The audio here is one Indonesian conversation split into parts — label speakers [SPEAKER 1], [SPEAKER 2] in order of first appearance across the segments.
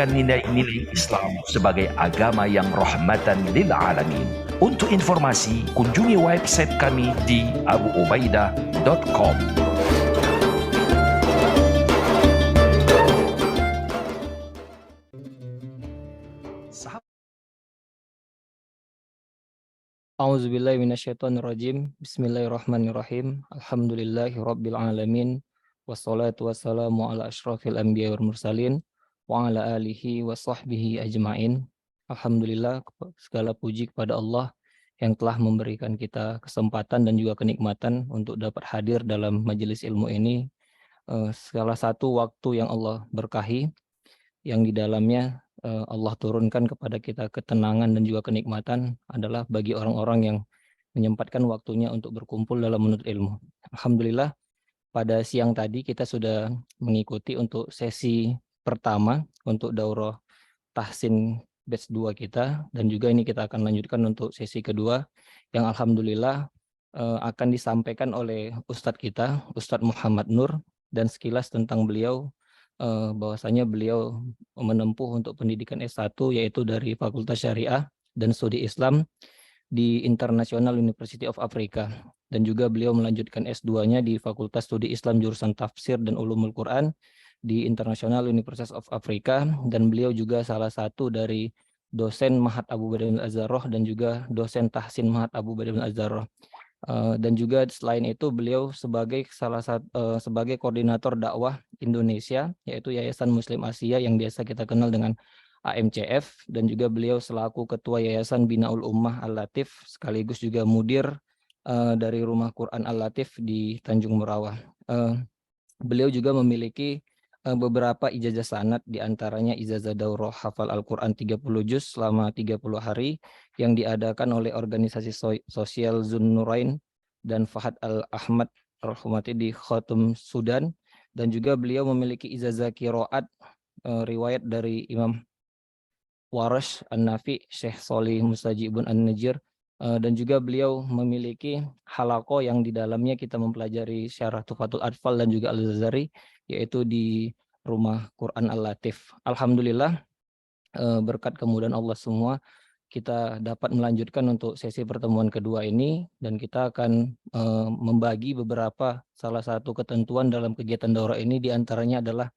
[SPEAKER 1] nilai-nilai Islam sebagai agama yang rahmatan lil alamin. Untuk informasi, kunjungi website kami di abuubaidah.com.
[SPEAKER 2] A'udzubillahi minasyaitonirrajim. Bismillahirrahmanirrahim. Alhamdulillahi rabbil alamin. Wassalatu wassalamu ala asyrafil anbiya wal mursalin wa ala alihi wa sahbihi ajmain. Alhamdulillah, segala puji kepada Allah yang telah memberikan kita kesempatan dan juga kenikmatan untuk dapat hadir dalam majelis ilmu ini. Salah satu waktu yang Allah berkahi, yang di dalamnya Allah turunkan kepada kita ketenangan dan juga kenikmatan adalah bagi orang-orang yang menyempatkan waktunya untuk berkumpul dalam menuntut ilmu. Alhamdulillah, pada siang tadi kita sudah mengikuti untuk sesi pertama untuk daurah tahsin batch 2 kita, dan juga ini kita akan lanjutkan untuk sesi kedua yang alhamdulillah akan disampaikan oleh Ustadz kita, Ustadz Muhammad Nur, dan sekilas tentang beliau, bahwasanya beliau menempuh untuk pendidikan S1 yaitu dari Fakultas Syariah dan Studi Islam di International University of Africa, dan juga beliau melanjutkan S2-nya di Fakultas Studi Islam jurusan Tafsir dan Ulumul Quran di International University of Africa, dan beliau juga salah satu dari dosen Mahat Abu Ubaidah bin Az-Zarrah dan juga dosen tahsin Mahat Abu Ubaidah bin Az-Zarrah. Dan juga selain itu beliau sebagai sebagai koordinator dakwah Indonesia yaitu Yayasan Muslim Asia yang biasa kita kenal dengan AMCF, dan juga beliau selaku ketua Yayasan Binaul Ummah Al-Latif sekaligus juga mudir dari Rumah Quran Al-Latif di Tanjung Merawah. Beliau juga memiliki beberapa ijazah sanad, diantaranya ijazah daurah hafal Al-Quran 30 juz selama 30 hari yang diadakan oleh organisasi sosial Zunnurain dan Fahad Al-Ahmad Rahmati di Khartoum, Sudan, dan juga beliau memiliki ijazah qiraat riwayat dari Imam Warash An-Nafi, Syekh Sholih Mustajibun An-Najir, dan juga beliau memiliki halaqah yang di dalamnya kita mempelajari syarah Tuhfatul Atfal dan juga Al-Ghazali, yaitu di Rumah Quran Al-Latif. Alhamdulillah, berkat kemudahan Allah semua, kita dapat melanjutkan untuk sesi pertemuan kedua ini, dan kita akan membagi beberapa salah satu ketentuan dalam kegiatan daurah ini, diantaranya adalah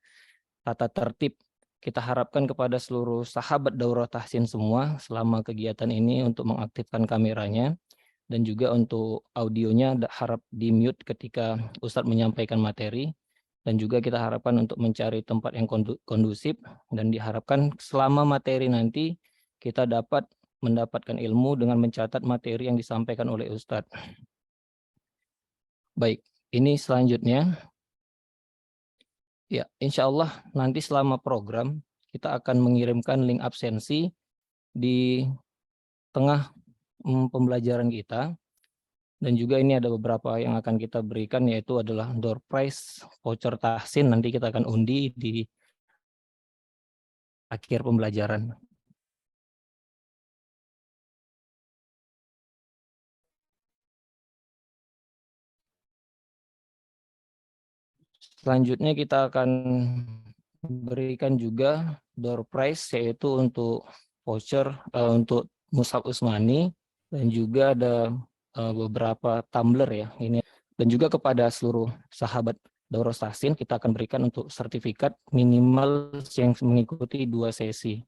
[SPEAKER 2] tata tertib. Kita harapkan kepada seluruh sahabat daurah tahsin semua selama kegiatan ini untuk mengaktifkan kameranya, dan juga untuk audionya harap di mute ketika Ustadz menyampaikan materi, dan juga kita harapkan untuk mencari tempat yang kondusif, dan diharapkan selama materi nanti kita dapat mendapatkan ilmu dengan mencatat materi yang disampaikan oleh Ustadz. Baik, ini selanjutnya. Ya, insya Allah nanti selama program kita akan mengirimkan link absensi di tengah pembelajaran kita, dan juga ini ada beberapa yang akan kita berikan, yaitu adalah door prize voucher tahsin, nanti kita akan undi di akhir pembelajaran. Selanjutnya kita akan berikan juga door prize, yaitu untuk voucher untuk Mushaf Usmani, dan juga ada beberapa tumbler ya ini, dan juga kepada seluruh sahabat daurah tahsin kita akan berikan untuk sertifikat minimal yang mengikuti 2 sesi.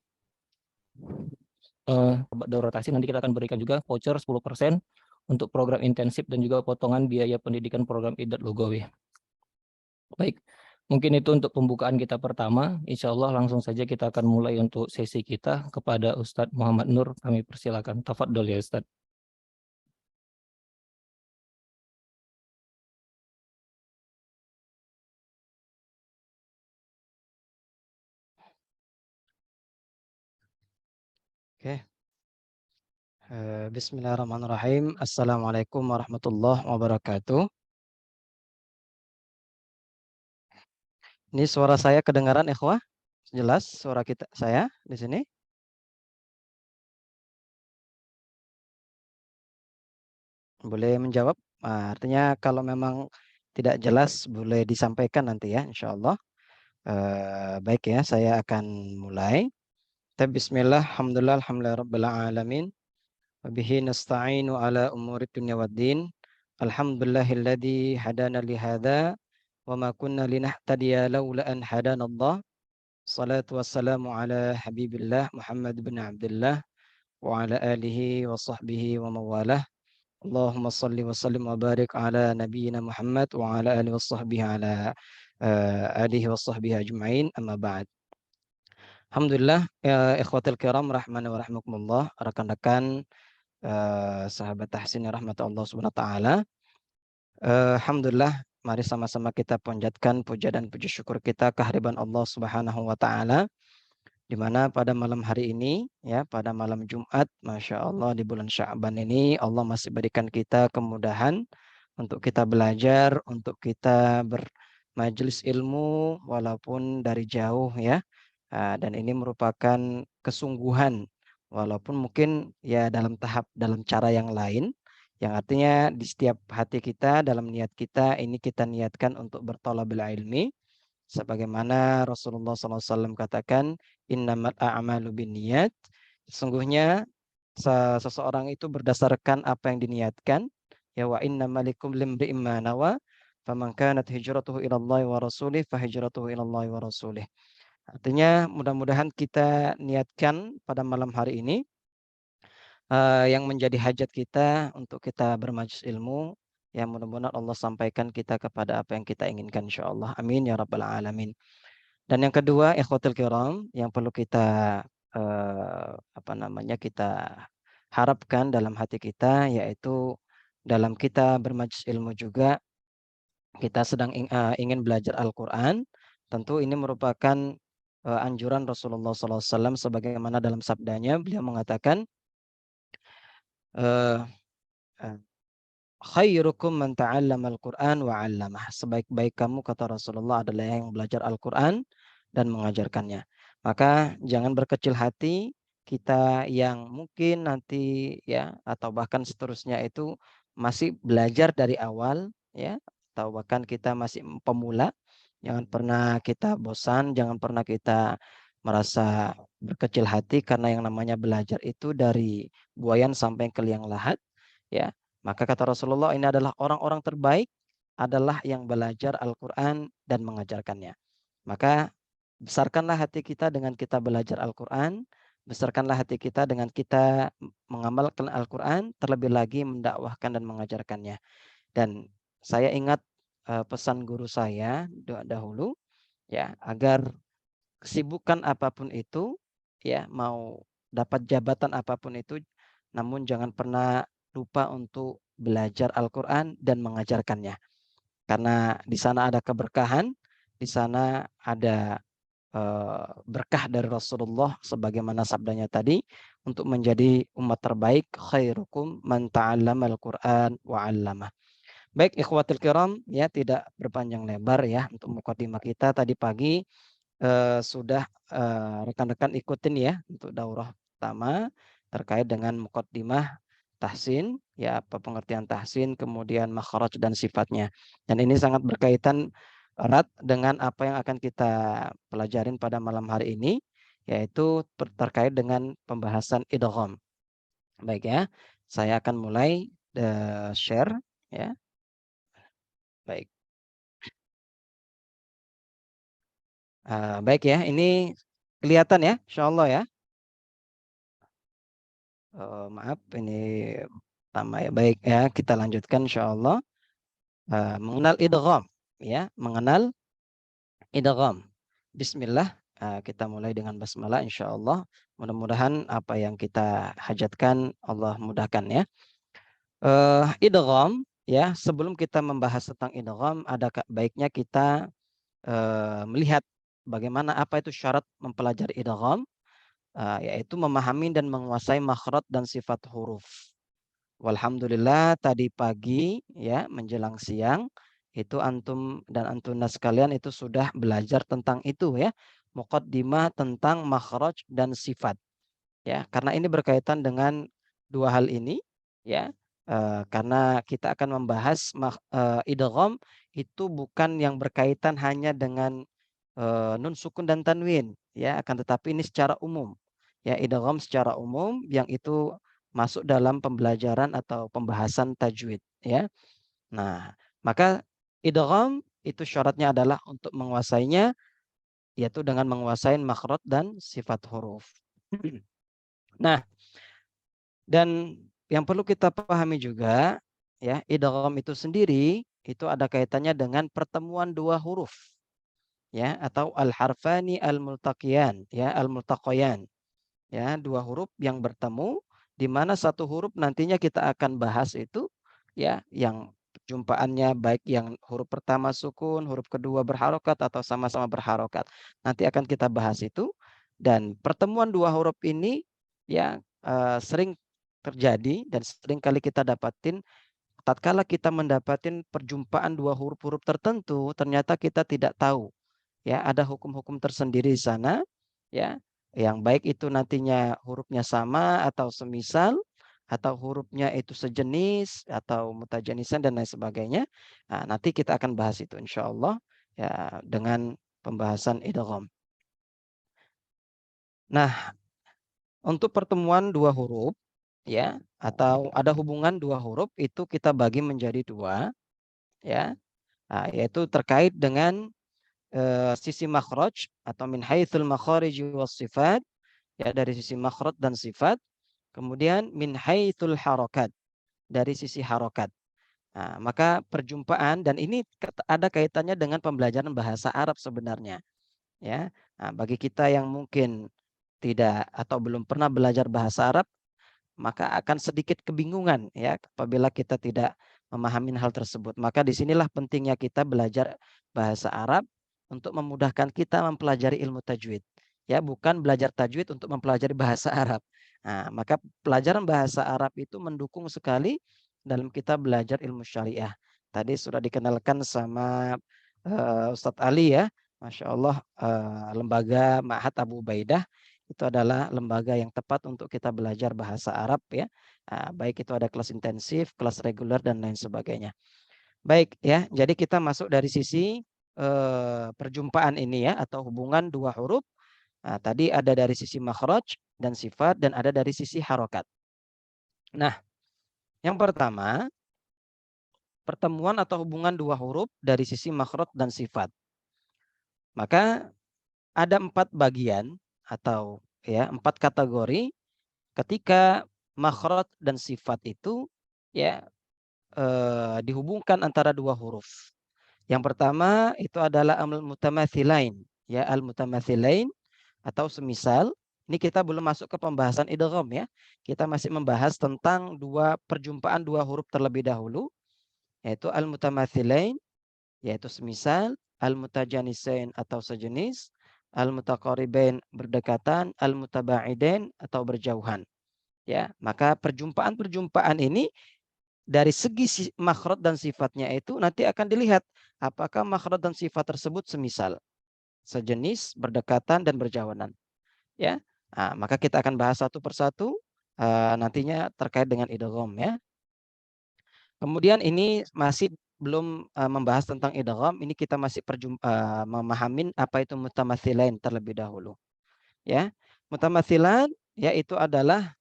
[SPEAKER 2] Daurah tahsin nanti kita akan berikan juga voucher 10% untuk program intensif dan juga potongan biaya pendidikan program Idat Lugawi. Baik, mungkin itu untuk pembukaan kita pertama. Insya Allah langsung saja kita akan mulai untuk sesi kita. Kepada Ustadz Muhammad Nur, kami persilakan. Tafadhol ya Ustadz.
[SPEAKER 3] Oke. Bismillahirrahmanirrahim. Assalamualaikum warahmatullahi wabarakatuh. Ini suara saya kedengaran, ikhwah? Jelas suara saya di sini? Boleh menjawab? Artinya kalau memang tidak jelas boleh disampaikan nanti ya, insya Allah. Baik ya, saya akan mulai. Bismillah, alhamdulillah, alhamdulillah rabbil alamin. Wabihi nasta'inu ala umuri dunya waddin. Alhamdulillahilladzi hadana li hadza wa ma kunna linahtadiya laula an hadana Allah. Salatu wassalamu ala habibillah Muhammad bin Abdullah wa ala alihi wa sahbihi wa mawalah. Allahumma salli wa sallim wa barik ala nabiyyina Muhammad wa ala alihi wa sahbihi ala alihi wa sahbihi ajma'in, amma ba'd. Alhamdulillah, ya ikhwatul kiram rahmani wa rahmakumullah, rekan-rekan sahabat tahsin yang rahmat Allah Subhanahu wa taala. Alhamdulillah, mari sama-sama kita panjatkan puja dan puji syukur kita kehadiran Allah Subhanahu wa taala, di mana pada malam hari ini ya, pada malam Jumat, Masya Allah, di bulan Sya'ban ini Allah masih berikan kita kemudahan untuk kita belajar, untuk kita bermajelis ilmu walaupun dari jauh ya. Dan ini merupakan kesungguhan walaupun mungkin ya dalam cara yang lain, yang artinya di setiap hati kita, dalam niat kita ini kita niatkan untuk berthalabul ilmi sebagaimana Rasulullah SAW katakan, innamal a'malu binniyat. Sesungguhnya seseorang itu berdasarkan apa yang diniatkan. Ya, wa innamal likulli imri'in ma nawa, faman kanat hijratuhu ilallahi wa rasulih fa hijratuhu ilallahi wa rasulih. Artinya mudah-mudahan kita niatkan pada malam hari ini yang menjadi hajat kita untuk kita bermajelis ilmu, yang mudah-mudahan Allah sampaikan kita kepada apa yang kita inginkan insyaallah. Amin ya rabbal alamin. Dan yang kedua, ikhwatul kiram, yang perlu kita kita harapkan dalam hati kita, yaitu dalam kita bermajelis ilmu juga kita sedang ingin belajar Al-Qur'an. Tentu ini merupakan anjuran Rasulullah SAW sebagaimana dalam sabdanya beliau mengatakan, khairukum man ta'allamal Qur'an wa 'allamah. Sebaik-baik kamu, kata Rasulullah, adalah yang belajar Al-Qur'an dan mengajarkannya. Maka jangan berkecil hati, kita yang mungkin nanti ya atau bahkan seterusnya itu masih belajar dari awal ya, atau bahkan kita masih pemula, jangan pernah kita bosan, jangan pernah kita merasa berkecil hati, karena yang namanya belajar itu dari buayan sampai ke liang lahat ya. Maka kata Rasulullah, ini adalah orang-orang terbaik adalah yang belajar Al-Qur'an dan mengajarkannya. Maka besarkanlah hati kita dengan kita belajar Al-Qur'an, besarkanlah hati kita dengan kita mengamalkan Al-Qur'an, terlebih lagi mendakwahkan dan mengajarkannya. Dan saya ingat pesan guru saya dahulu ya, agar kesibukan apapun itu ya, mau dapat jabatan apapun itu, namun jangan pernah lupa untuk belajar Al-Qur'an dan mengajarkannya. Karena di sana ada keberkahan, di sana ada berkah dari Rasulullah sebagaimana sabdanya tadi, untuk menjadi umat terbaik, khairukum man ta'allamal Qur'an wa 'allamah. Baik ikhwatul kiram, ya tidak berpanjang lebar ya untuk mukadimah kita tadi pagi. Sudah rekan-rekan ikutin ya untuk daurah pertama terkait dengan muqaddimah tahsin, ya apa pengertian tahsin, kemudian makhraj dan sifatnya. Dan ini sangat berkaitan erat dengan apa yang akan kita pelajarin pada malam hari ini, yaitu terkait dengan pembahasan idgham. Baik ya, saya akan mulai share ya. Baik. Baik ya, ini kelihatan ya, insyaallah ya. Maaf ini pertama ya. Baik ya, kita lanjutkan insyaallah. Mengenal idgham ya, mengenal idgham. Bismillah, kita mulai dengan basmalah insyaallah. Mudah-mudahan apa yang kita hajatkan Allah mudahkan ya. Idgham ya, sebelum kita membahas tentang idgham, ada baiknya kita melihat bagaimana apa itu syarat mempelajari idgham, yaitu memahami dan menguasai makhraj dan sifat huruf. Walhamdulillah tadi pagi ya menjelang siang itu antum dan antuna sekalian itu sudah belajar tentang itu ya, muqaddimah tentang makhraj dan sifat ya, karena ini berkaitan dengan dua hal ini ya. Karena kita akan membahas idgham itu bukan yang berkaitan hanya dengan nun sukun dan tanwin, ya, akan tetapi ini secara umum. Ya, idgham secara umum yang itu masuk dalam pembelajaran atau pembahasan tajwid, ya. Nah, maka idgham itu syaratnya adalah untuk menguasainya yaitu dengan menguasai makhraj dan sifat huruf. Nah, dan yang perlu kita pahami juga, ya, idgham itu sendiri itu ada kaitannya dengan pertemuan dua huruf, ya, atau al-harfani al-multaqiyan, ya, al-multaqayan, ya, dua huruf yang bertemu di mana satu huruf nantinya kita akan bahas itu, ya, yang jumpaannya baik yang huruf pertama sukun, huruf kedua berharokat atau sama-sama berharokat. Nanti akan kita bahas itu dan pertemuan dua huruf ini, ya, sering terjadi dan sering kali kita dapatin tatkala kita mendapatkan perjumpaan dua huruf-huruf tertentu, ternyata kita tidak tahu, ya, ada hukum-hukum tersendiri di sana, ya, yang baik itu nantinya hurufnya sama atau semisal, atau hurufnya itu sejenis atau mutajanisan dan lain sebagainya. Nah, nanti kita akan bahas itu insya Allah, ya, dengan pembahasan idgham. Nah, untuk pertemuan dua huruf, ya, atau ada hubungan dua huruf itu kita bagi menjadi dua, ya. Nah, yaitu terkait dengan sisi makhraj atau min haitsul makharij was sifat, ya, dari sisi makhraj dan sifat, kemudian min haitsul harakat, dari sisi harokat. Nah, maka perjumpaan dan ini ada kaitannya dengan pembelajaran bahasa Arab sebenarnya, ya. Nah, bagi kita yang mungkin tidak atau belum pernah belajar bahasa Arab, maka akan sedikit kebingungan, ya, apabila kita tidak memahami hal tersebut. Maka disinilah pentingnya kita belajar bahasa Arab untuk memudahkan kita mempelajari ilmu tajwid. Ya, bukan belajar tajwid untuk mempelajari bahasa Arab. Nah, maka pelajaran bahasa Arab itu mendukung sekali dalam kita belajar ilmu syariah. Tadi sudah dikenalkan sama Ustadz Ali, ya. Masya Allah, lembaga Ma'had Abu Ubaidah itu adalah lembaga yang tepat untuk kita belajar bahasa Arab, ya. Baik itu ada kelas intensif, kelas reguler dan lain sebagainya. Baik, ya. Jadi kita masuk dari sisi perjumpaan ini, ya, atau hubungan dua huruf. Nah, tadi ada dari sisi makhraj dan sifat dan ada dari sisi harokat. Nah, yang pertama pertemuan atau hubungan dua huruf dari sisi makhraj dan sifat. Maka ada 4 bagian atau, ya, 4 kategori ketika makhraj dan sifat itu, ya, dihubungkan antara dua huruf. Yang pertama itu adalah al-mutamathilain, ya, al-mutamathilain atau semisal. Ini kita belum masuk ke pembahasan idgham, ya. Kita masih membahas tentang perjumpaan dua huruf terlebih dahulu, yaitu al-mutamathilain, yaitu semisal, al-mutajanisain atau sejenis, al-mutaqaribain berdekatan, al-mutabaidain atau berjauhan. Ya, maka perjumpaan-perjumpaan ini dari segi makhraj dan sifatnya itu nanti akan dilihat apakah makhraj dan sifat tersebut semisal, sejenis, berdekatan dan berjauhan. Ya, nah, maka kita akan bahas satu persatu nantinya terkait dengan idgham, ya. Kemudian ini masih belum membahas tentang idgham, ini kita masih memahamin apa itu mutamathilain terlebih dahulu. Ya, mutamathilan yaitu adalah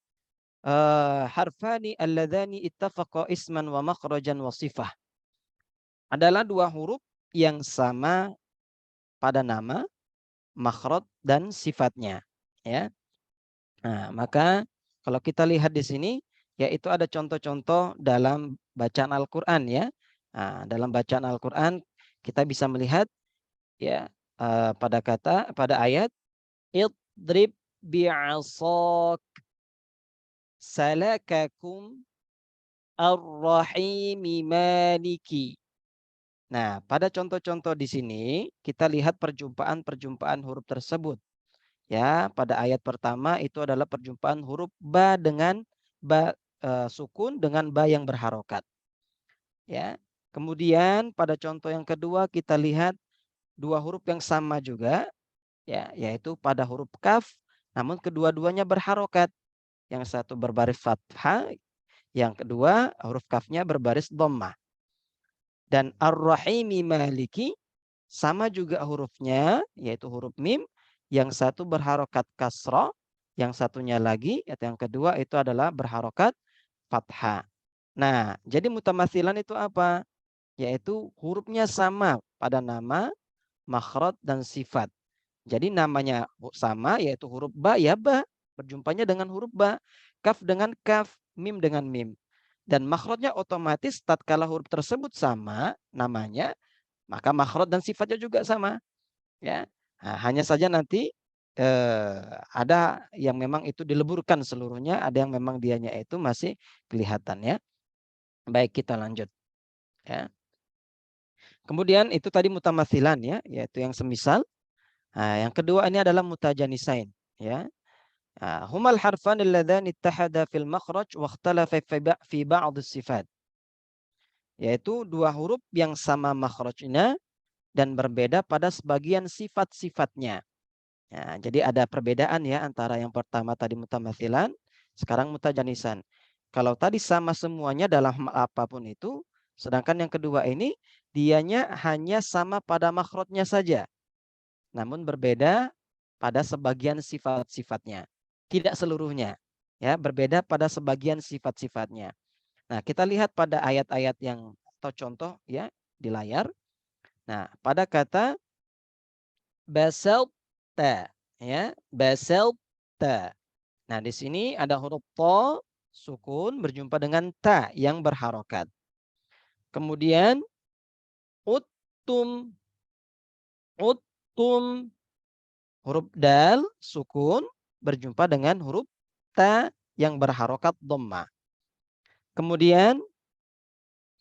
[SPEAKER 3] harfani alladzani ittafaqa isman wa makhrajan wa sifah. Adalah dua huruf yang sama pada nama, makhraj dan sifatnya, ya. Nah, maka kalau kita lihat di sini, yaitu ada contoh-contoh dalam bacaan Al-Qur'an, ya. Nah, dalam bacaan Al-Qur'an kita bisa melihat, ya, pada ayat idrib bi'asak salakakum ar-rahimi maliki. Nah, pada contoh-contoh di sini kita lihat perjumpaan-perjumpaan huruf tersebut. Ya, pada ayat pertama itu adalah perjumpaan huruf ba dengan sukun dengan ba yang berharokat. Ya. Kemudian pada contoh yang kedua kita lihat dua huruf yang sama juga, ya, yaitu pada huruf kaf namun kedua-duanya berharokat. Yang satu berbaris fathah, yang kedua huruf kafnya berbaris dhammah. Dan ar-rahimi maliki sama juga hurufnya, yaitu huruf mim, yang satu berharokat kasroh, yang satunya lagi, atau yang kedua itu adalah berharokat fathah. Nah, jadi mutamathilan itu apa? Yaitu hurufnya sama pada nama, makhraj, dan sifat. Jadi namanya sama, yaitu huruf ba, ya ba, berjumpanya dengan huruf ba, kaf dengan kaf, mim dengan mim. Dan makhrajnya otomatis tatkala huruf tersebut sama namanya, maka makhraj dan sifatnya juga sama. Ya, nah, hanya saja nanti ada yang memang itu dileburkan seluruhnya, ada yang memang dianya itu masih kelihatan ya. Baik, kita lanjut. Ya. Kemudian itu tadi mutamathilan ya, yaitu yang semisal. Nah, yang kedua ini adalah mutajanisain. Ya. Humal harfan alladzani ittahada fil makhraj wa ikhtalafa fi ba'd sifat. Yaitu dua huruf yang sama makhrajnya dan berbeda pada sebagian sifat-sifatnya. Ya, jadi ada perbedaan ya antara yang pertama tadi mutamathilan, sekarang mutajanisan. Kalau tadi sama semuanya dalam apapun itu, sedangkan yang kedua ini dianya hanya sama pada makhrajnya saja, namun berbeda pada sebagian sifat-sifatnya, tidak seluruhnya. Ya, berbeda pada sebagian sifat-sifatnya. Nah, kita lihat pada ayat-ayat yang atau contoh ya di layar. Nah, pada kata basalta ya, basalta. Nah, di sini ada huruf to sukun berjumpa dengan ta yang berharokat. Kemudian uttum, uttum, huruf dal sukun berjumpa dengan huruf ta yang berharokat dhamma. Kemudian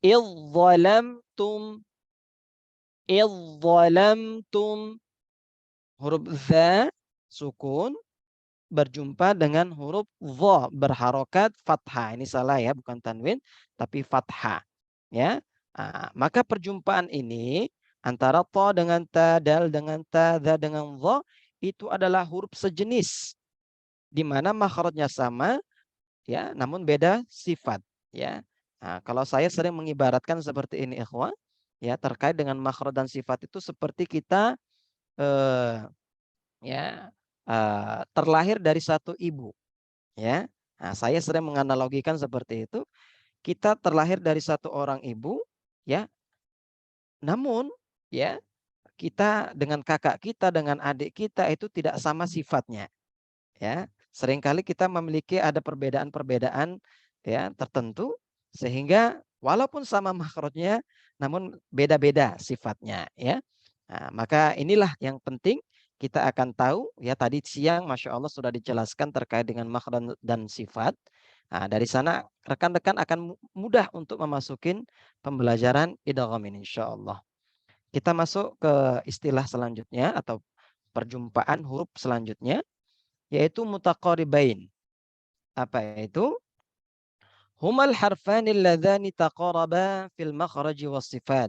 [SPEAKER 3] idzalamtum, idzalamtum, huruf za sukun berjumpa dengan huruf dha berharokat fathah. Ini salah ya, bukan tanwin tapi fathah. Ya. Nah, maka perjumpaan ini antara ta dengan ta, dal dengan ta, dha dengan dha itu adalah huruf sejenis di mana makhrajnya sama ya, namun beda sifat ya. Nah, kalau saya sering mengibaratkan seperti ini ikhwah ya, terkait dengan makhraj dan sifat itu seperti kita ya terlahir dari satu ibu ya. Nah, saya sering menganalogikan seperti itu. Kita terlahir dari satu orang ibu ya, namun ya kita dengan kakak kita dengan adik kita itu tidak sama sifatnya ya. Seringkali kita memiliki ada perbedaan-perbedaan ya tertentu sehingga walaupun sama makhrajnya namun beda-beda sifatnya ya. Nah, maka inilah yang penting kita akan tahu ya, tadi siang Masya Allah sudah dijelaskan terkait dengan makhraj dan sifat. Nah, dari sana rekan-rekan akan mudah untuk memasukin pembelajaran idgham ini insyaallah. Kita masuk ke istilah selanjutnya atau perjumpaan huruf selanjutnya yaitu mutaqaribain. Apa itu? Humal harfani alladzani taqaraba fil makhraji was sifat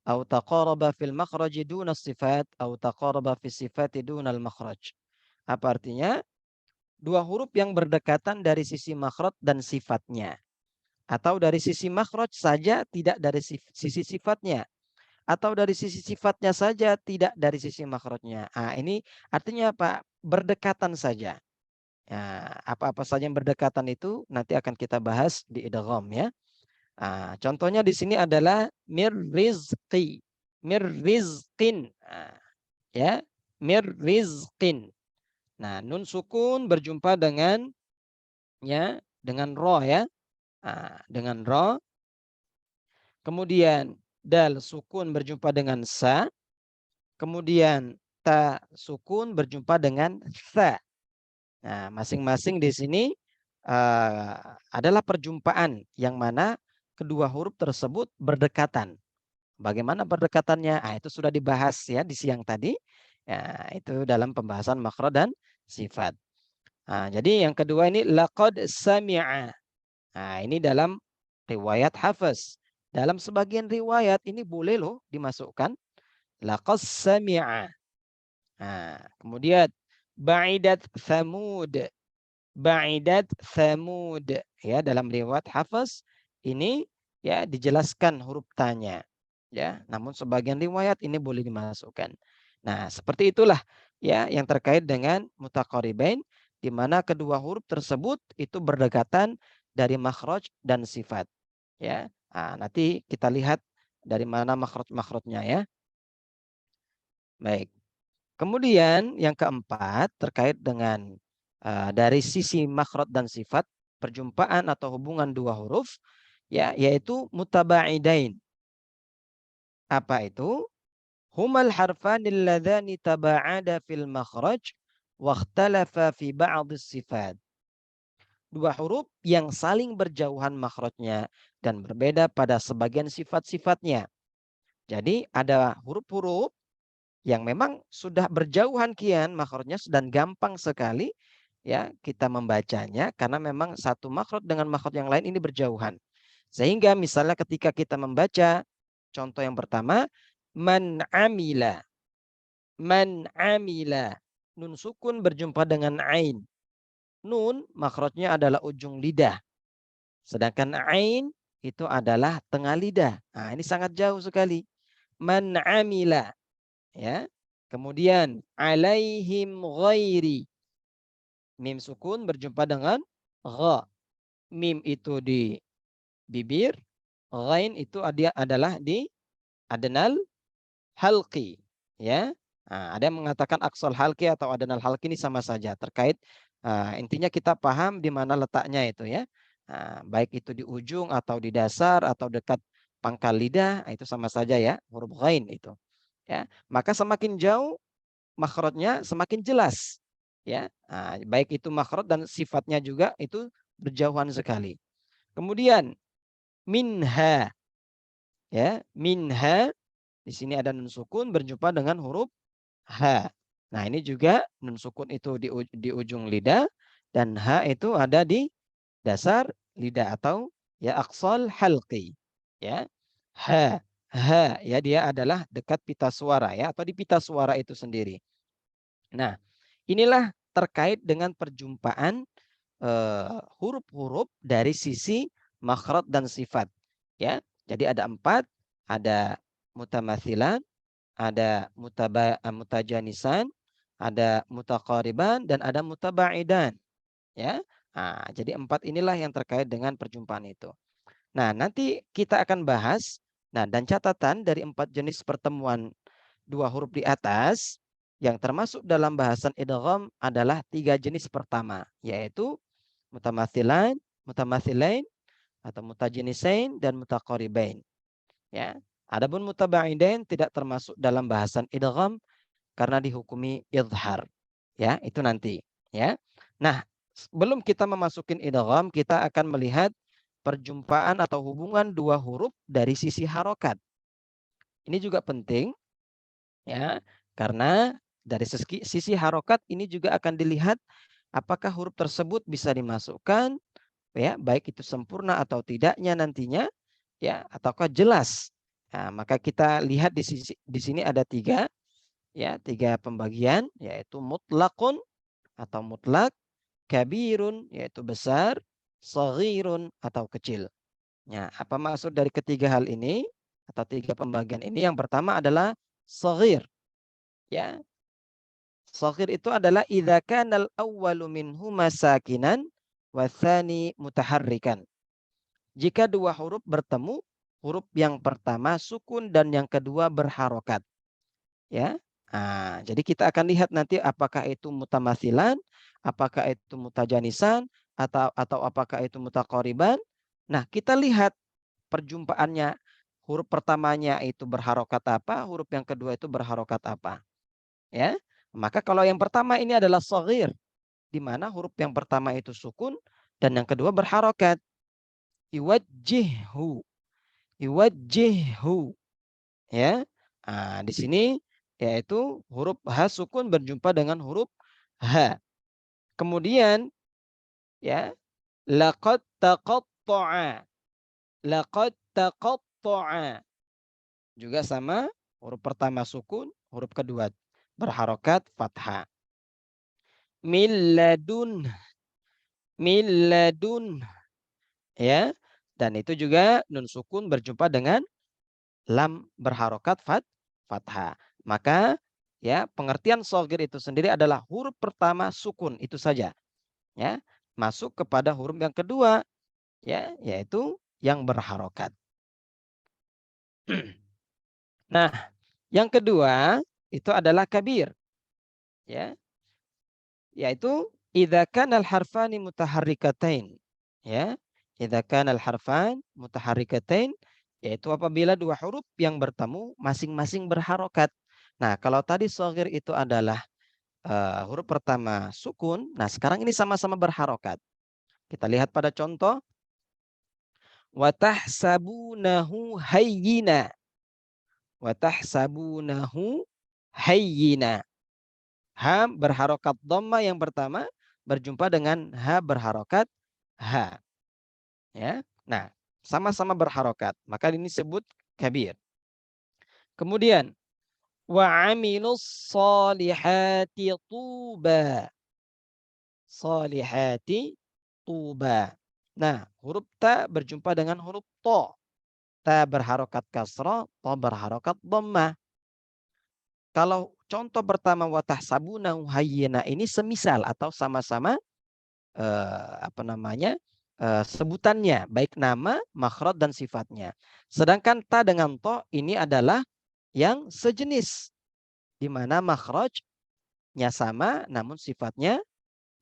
[SPEAKER 3] atau taqaraba fil makhraji duna sifat atau taqaraba fis sifati duna al makhraj. Apa artinya? Dua huruf yang berdekatan dari sisi makhraj dan sifatnya, atau dari sisi makhraj saja tidak dari sisi sifatnya, atau dari sisi sifatnya saja tidak dari sisi makhrajnya. Nah, ini artinya apa? Berdekatan saja. Ya, apa-apa saja yang berdekatan itu nanti akan kita bahas di idgham ya. Nah, contohnya di sini adalah mir rizqi, mir rizqin. Nah, ya, mir rizqin. Nah, nun sukun berjumpa dengan ya dengan ro ya. Nah, dengan ro. Kemudian dal sukun berjumpa dengan sa. Kemudian ta sukun berjumpa dengan tha. Nah, masing-masing di sini adalah perjumpaan yang mana kedua huruf tersebut berdekatan. Bagaimana berdekatannya? Ah, itu sudah dibahas ya di siang tadi. Ya, itu dalam pembahasan makhraj dan sifat. Nah, jadi yang kedua ini laqad sami'a. Nah, ini dalam riwayat Hafiz. Dalam sebagian riwayat ini boleh loh dimasukkan laqad sami'a. Nah, kemudian ba'idat thamud. Ba'idat thamud. Ya, dalam riwayat Hafiz ini ya dijelaskan huruf tanya. ya. Namun sebagian riwayat ini boleh dimasukkan. Nah, seperti itulah ya yang terkait dengan mutaqaribain, di mana kedua huruf tersebut itu berdekatan dari makhraj dan sifat, ya. Nah, nanti kita lihat dari mana makhraj-makhrajnya ya. Baik. Kemudian yang keempat terkait dengan dari sisi makhraj dan sifat perjumpaan atau hubungan dua huruf, ya, yaitu mutabaidain. Apa itu? Humal harfanil ladzani taba'ada fil makhraj wa ikhtalafa fi ba'd sifat. Dua huruf yang saling berjauhan makhrajnya dan berbeda pada sebagian sifat-sifatnya. Jadi ada huruf-huruf yang memang sudah berjauhan kian makhrajnya dan gampang sekali ya kita membacanya karena memang satu makhraj dengan makhraj yang lain ini berjauhan. Sehingga misalnya ketika kita membaca contoh yang pertama man amila. Man amila. Nun sukun berjumpa dengan ain. Nun makhrajnya adalah ujung lidah. Sedangkan ain itu adalah tengah lidah. Nah, ini sangat jauh sekali. Man amila. Ya. Kemudian alaihim ghairi. Mim sukun berjumpa dengan gha. Mim itu di bibir, ghain itu dia adalah di adnal halqi, ya. Nah, ada yang mengatakan aksal halqi atau adnal halqi ini sama saja terkait intinya kita paham di mana letaknya itu ya. Nah, baik itu di ujung atau di dasar atau dekat pangkal lidah, itu sama saja ya, huruf ghain itu. Ya, maka semakin jauh makhrajnya semakin jelas. Ya, nah, baik itu makhraj dan sifatnya juga itu berjauhan sekali. Kemudian minha, ya, minha di sini ada nun sukun berjumpa dengan huruf ha. Nah, ini juga nun sukun itu di ujung lidah dan ha itu ada di dasar lidah atau ya aqsal halqi. Ya. Ha, ha ya dia adalah dekat pita suara ya atau di pita suara itu sendiri. Nah, inilah terkait dengan perjumpaan huruf-huruf dari sisi makhraj dan sifat. Ya, jadi ada 4, ada mutamathilan, ada mutajanisan, ada mutaqariban dan ada mutabaidan. Ya, nah, jadi 4 inilah yang terkait dengan perjumpaan itu. Nah, nanti kita akan bahas. Nah, dan catatan dari 4 jenis pertemuan dua huruf di atas yang termasuk dalam bahasan idgham adalah 3 jenis pertama, yaitu mutamathilan, mutamathilain atau mutajinisain dan mutaqaribain. Ya. Adapun mutabaidain tidak termasuk dalam bahasan idgham karena dihukumi idhar. Ya, itu nanti, ya. Nah, sebelum kita memasukin idgham, kita akan melihat perjumpaan atau hubungan dua huruf dari sisi harokat. Ini juga penting, ya, karena dari sisi harokat ini juga akan dilihat apakah huruf tersebut bisa dimasukkan, ya, baik itu sempurna atau tidaknya nantinya, ya, ataukah jelas. Nah, maka kita lihat di sini ada 3, ya, 3 pembagian, yaitu mutlaqun atau mutlak, kabirun yaitu besar, shaghirun atau kecil. Nah, apa maksud dari ketiga hal ini atau 3 pembagian ini? Yang pertama adalah shaghir. Ya. Shaghir itu adalah idza kanal awwalu minhuma sakinan wa tsani mutaharrikan. Jika dua huruf bertemu, huruf yang pertama sukun dan yang kedua berharokat. Ya. Nah, jadi kita akan lihat nanti apakah itu mutamathilan, apakah itu mutajanisan, atau apakah itu mutaqariban. Nah, kita lihat perjumpaannya. Huruf pertamanya itu berharokat apa, huruf yang kedua itu berharokat apa. Ya. Maka kalau yang pertama ini adalah shaghir, di mana huruf yang pertama itu sukun dan yang kedua berharokat. Iwajjihhu. Iwajjihhu. Ya. Nah, di sini yaitu huruf ha sukun berjumpa dengan huruf ha. Kemudian ya, laqad taqatta'a. Laqad taqatta'a. Juga sama, huruf pertama sukun, huruf kedua berharokat fathah. Milladun. Milladun. Ya. Dan itu juga nun sukun berjumpa dengan lam berharokat fathah. Maka ya pengertian shogir itu sendiri adalah huruf pertama sukun, itu saja. Ya, masuk kepada huruf yang kedua, ya, yaitu yang berharokat. Nah, yang kedua itu adalah kabir, ya, yaitu idza kana al-harfani mutaharrikatain, ya. Idza kana al-harfan mutaharrikatain, yaitu apabila dua huruf yang bertemu masing-masing berharokat. Nah, kalau tadi shogir itu adalah huruf pertama sukun, nah sekarang ini sama-sama berharokat. Kita lihat pada contoh, wa tahsabunahu hayyina. Wa tahsabunahu hayyina. Ha berharokat dhamma yang pertama berjumpa dengan ha berharokat ha. Ya. Nah, sama-sama berharokat. Maka ini disebut kabir. Kemudian wa amilus solihati tuba. Solihati tuba. Nah, huruf ta berjumpa dengan huruf to. Ta berharokat kasrah, to berharokat dhammah. Kalau contoh pertama watah sabuna hayyina ini semisal atau sama-sama sebutannya, baik nama, makhraj dan sifatnya. Sedangkan ta dengan to ini adalah yang sejenis, di mana makhrajnya sama namun sifatnya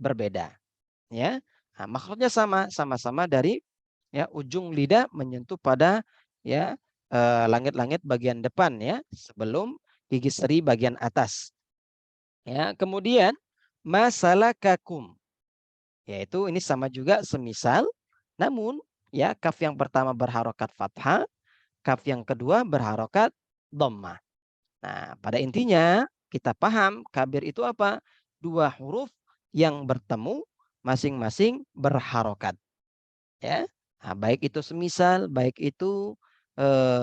[SPEAKER 3] berbeda. Ya, nah, makhrajnya sama-sama dari ya ujung lidah menyentuh pada ya langit-langit bagian depan ya sebelum gigi seri bagian atas. Ya, kemudian masalakakum, yaitu ini sama juga semisal, namun ya kaf yang pertama berharokat fathah, kaf yang kedua berharokat dhammah. Nah, pada intinya kita paham kabir itu apa? Dua huruf yang bertemu masing-masing berharokat. Ya, nah, baik itu semisal, baik itu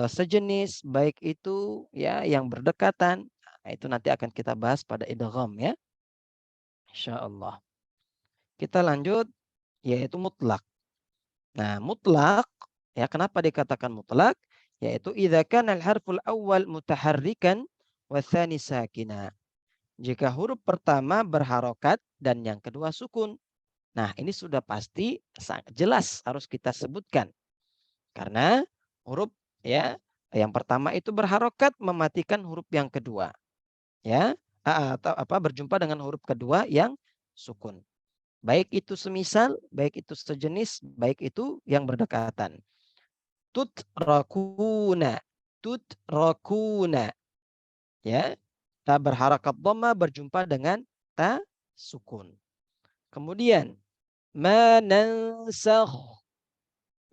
[SPEAKER 3] sejenis, baik itu ya yang berdekatan. Nah, itu nanti akan kita bahas pada idgham ya. Insyaallah. Kita lanjut yaitu mutlak. Nah, mutlak ya kenapa dikatakan mutlak? Yaitu idza kana al-harful awwal mutaharrikan wa tsani sakina. Jika huruf pertama berharokat dan yang kedua sukun. Nah, ini sudah pasti sangat jelas harus kita sebutkan. Karena huruf ya yang pertama itu berharokat mematikan huruf yang kedua. Ya, atau berjumpa dengan huruf kedua yang sukun. Baik itu semisal, baik itu sejenis, baik itu yang berdekatan. Tutrakuna, tutrakuna. Ya, ta berharakat dhamma berjumpa dengan ta sukun. Kemudian manansakh,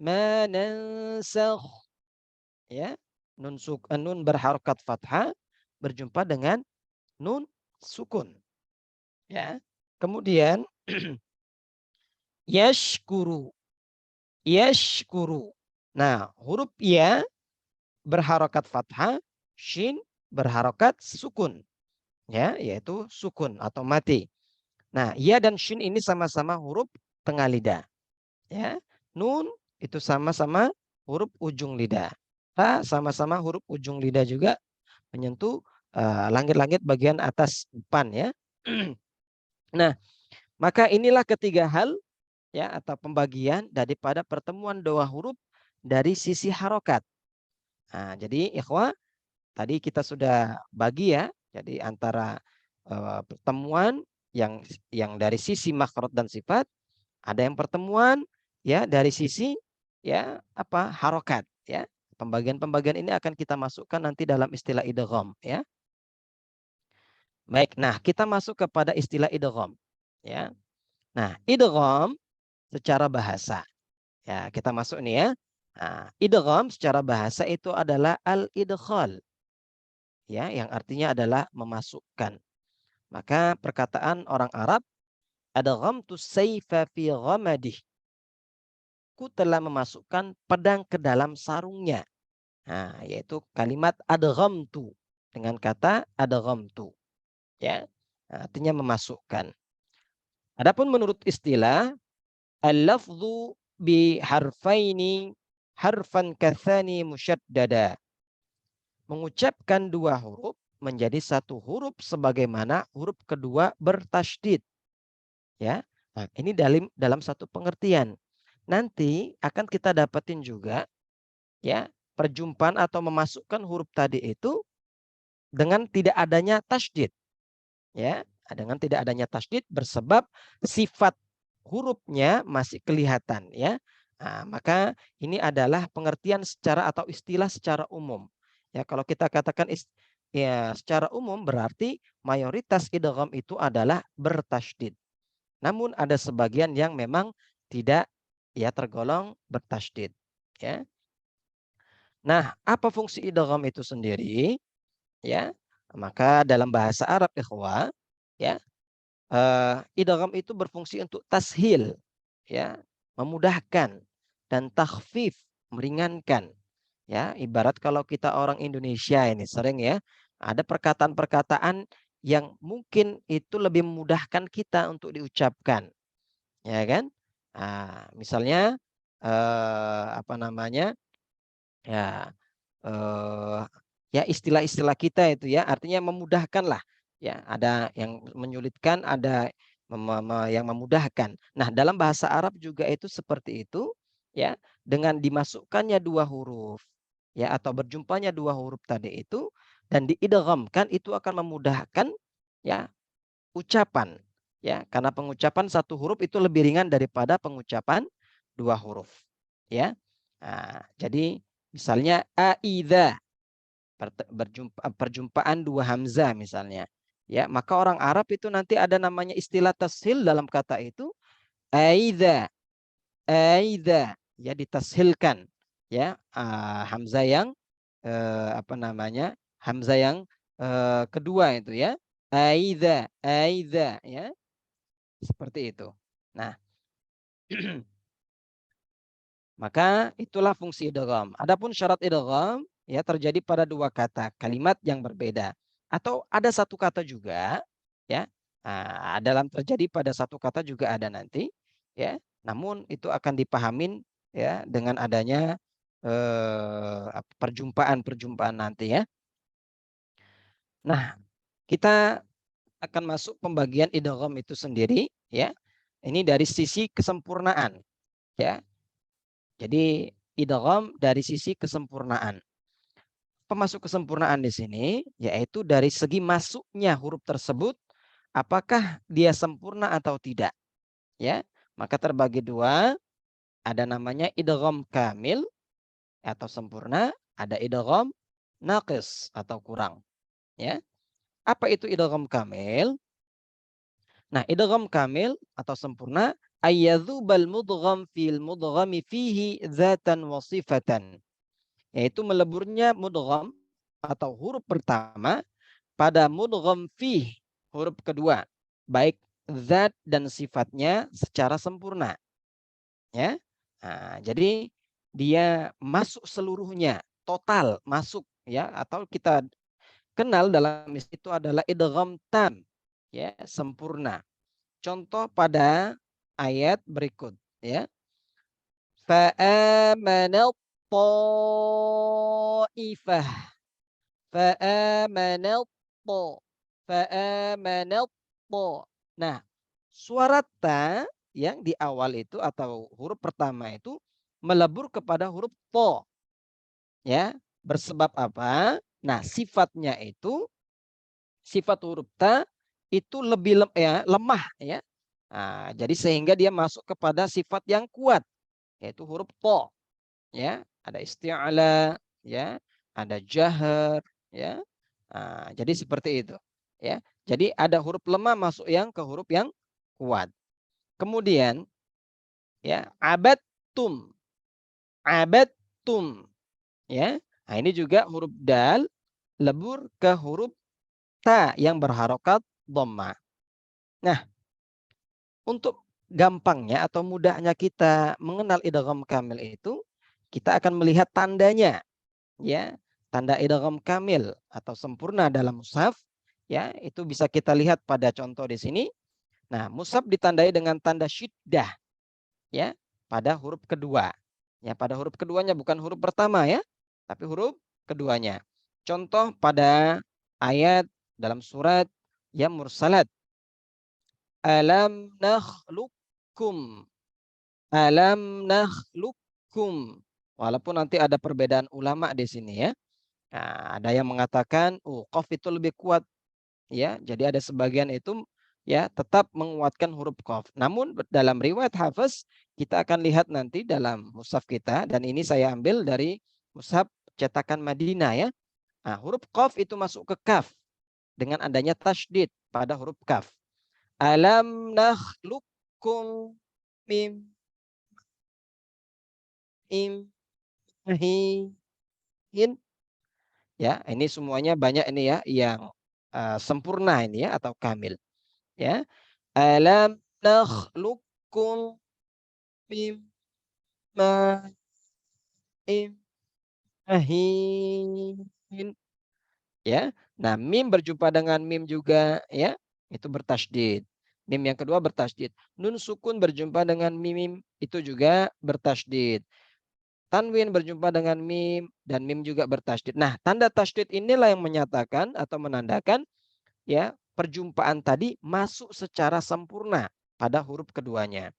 [SPEAKER 3] manansakh. Ya, nun berharakat fathah berjumpa dengan nun sukun. Ya. Kemudian yashkuru. Yashkuru. Nah, huruf ya berharokat fathah, shin berharokat sukun. Ya, yaitu sukun atau mati. Nah, ya dan shin ini sama-sama huruf tengah lidah. Ya. Nun itu sama-sama huruf ujung lidah. Ta sama-sama huruf ujung lidah juga menyentuh langit-langit bagian atas depan ya. Nah, maka inilah ketiga hal ya atau pembagian daripada pertemuan dua huruf dari sisi harokat. Nah, jadi ikhwah tadi kita sudah bagi ya. Jadi antara pertemuan yang dari sisi makhraj dan sifat, ada yang pertemuan ya dari sisi ya harokat ya. Pembagian-pembagian ini akan kita masukkan nanti dalam istilah idgham ya. Baik, nah kita masuk kepada istilah idgham ya. Nah, idgham secara bahasa. Ya, kita masuk nih ya. Nah, idgham secara bahasa itu adalah al-idkhal. Ya, yang artinya adalah memasukkan. Maka perkataan orang Arab, adghamtu sayfa fi ghamadih. Ku telah memasukkan pedang ke dalam sarungnya. Nah, yaitu kalimat adghamtu dengan kata adghamtu. Ya. Nah, artinya memasukkan. Adapun menurut istilah al-lafdhu bi harfaini harfan kathani musyaddada. mengucapkan dua huruf menjadi satu huruf sebagaimana huruf kedua bertasydid. Ya. Nah, ini dalam satu pengertian. Nanti akan kita dapetin juga ya perjumpaan atau memasukkan huruf tadi itu dengan tidak adanya tasydid. Ya, dengan tidak adanya tasydid bersebab sifat hurufnya masih kelihatan ya. Nah, maka ini adalah pengertian secara atau istilah secara umum. Ya, kalau kita katakan ya secara umum berarti mayoritas idgham itu adalah bertasydid. Namun ada sebagian yang memang tidak ya tergolong bertasydid ya. Nah, apa fungsi idgham itu sendiri? Ya. Maka dalam bahasa Arab ikhwah ya, idgham itu berfungsi untuk tashil ya, memudahkan dan takhfif, meringankan. Ya, ibarat kalau kita orang Indonesia ini sering ya, ada perkataan-perkataan yang mungkin itu lebih memudahkan kita untuk diucapkan. Ya kan? Nah, misalnya apa namanya? Ya, ya istilah-istilah kita itu ya artinya memudahkan lah ya, ada yang menyulitkan, ada yang memudahkan. Nah, dalam bahasa Arab juga itu seperti itu ya, dengan dimasukkannya dua huruf ya atau berjumpanya dua huruf tadi itu dan diidghamkan itu akan memudahkan ya ucapan ya, karena pengucapan satu huruf itu lebih ringan daripada pengucapan dua huruf ya. Nah, jadi misalnya aidza, perjumpaan dua hamzah misalnya. Ya, maka orang Arab itu nanti ada namanya istilah tashil dalam kata itu aidza. Aidza ya ditashilkan ya, hamzah yang apa namanya? Hamzah yang kedua itu ya. Aidza, aidza ya. Seperti itu. Nah, maka itulah fungsi idgham. Adapun syarat idgham ya terjadi pada dua kata, kalimat yang berbeda. Atau ada satu kata juga ya. Nah, dalam terjadi pada satu kata juga ada nanti ya. Namun itu akan dipahamin ya dengan adanya perjumpaan-perjumpaan nanti ya. Nah, kita akan masuk pembagian idgham itu sendiri ya. Ini dari sisi kesempurnaan ya. Jadi idgham dari sisi kesempurnaan. Pemasuk kesempurnaan di sini yaitu dari segi masuknya huruf tersebut apakah dia sempurna atau tidak. Ya. Maka terbagi dua, ada namanya idgham kamil atau sempurna, ada idgham naqis atau kurang. Ya. Apa itu idgham kamil? Nah, idgham kamil atau sempurna ayyadzubal mudgham fil mudghami fihi dzatan wa sifatan. Yaitu meleburnya mudgham atau huruf pertama pada mudgham fih, huruf kedua, baik zat dan sifatnya secara sempurna. Ya. Nah, jadi dia masuk seluruhnya, total masuk ya, atau kita kenal dalam itu adalah idgham tam ya, sempurna. Contoh pada ayat berikut ya. Fa'amanat ta'ifah. Fa'amanat ta. Fa'amanat ta. Nah, suara ta yang di awal itu atau huruf pertama itu melebur kepada huruf to. Ya, bersebab apa? Nah, sifatnya itu sifat huruf ta itu lebih lemah ya. Nah, jadi sehingga dia masuk kepada sifat yang kuat yaitu huruf to ya, ada isti'ala ya, ada jahar ya. Nah, jadi seperti itu ya. Jadi ada huruf lemah masuk yang ke huruf yang kuat. Kemudian ya, abadtum. Abadtum ya. Nah, ini juga huruf dal lebur ke huruf ta yang berharokat dhamma. Nah, untuk gampangnya atau mudahnya kita mengenal idgham kamil itu, kita akan melihat tandanya ya. Tanda idgham kamil atau sempurna dalam mushaf ya, itu bisa kita lihat pada contoh di sini. Nah, mushaf ditandai dengan tanda syiddah ya pada huruf kedua. Ya, pada huruf keduanya bukan huruf pertama ya, tapi huruf keduanya. Contoh pada ayat dalam surat yang mursalat. Alam nakhluqukum. Alam nakhluqukum. Walaupun nanti ada perbedaan ulama di sini ya. Nah, ada yang mengatakan, qaf itu lebih kuat ya. Jadi ada sebagian itu ya tetap menguatkan huruf qaf. Namun dalam riwayat Hafiz kita akan lihat nanti dalam mushaf kita, dan ini saya ambil dari mushaf cetakan Madinah ya. Nah, huruf qaf itu masuk ke kaf dengan adanya tasydid pada huruf kaf. Alam nakhluqukum mim im hin. Ya, ini semuanya banyak ini ya yang sempurna ini ya atau kamil. Ya. Alam nakhluqukum mim ma'in mahin. Ya. Nah, mim berjumpa dengan mim juga ya, itu bertasydid. Mim yang kedua bertasydid. Nun sukun berjumpa dengan mim itu juga bertasydid. Tanwin berjumpa dengan mim dan mim juga bertasydid. Nah, tanda tasydid inilah yang menyatakan atau menandakan ya perjumpaan tadi masuk secara sempurna pada huruf keduanya.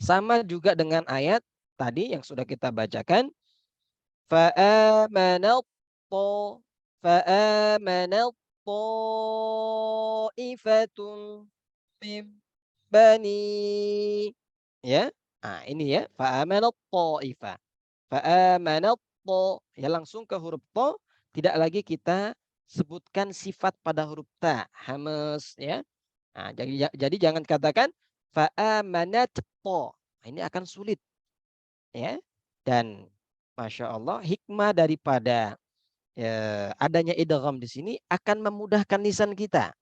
[SPEAKER 3] Sama juga dengan ayat tadi yang sudah kita bacakan. Fa'amanat ta'ifatun min bani. Ya. Nah, ini ya, fa'amanat ta'ifah. Fa'amanat ta, ya langsung ke huruf ta, tidak lagi kita sebutkan sifat pada huruf ta, hamas ya. Nah, jadi jangan katakan fa'amanat ta. Ini akan sulit ya. Dan Masya Allah hikmah daripada adanya idgham di sini akan memudahkan lisan kita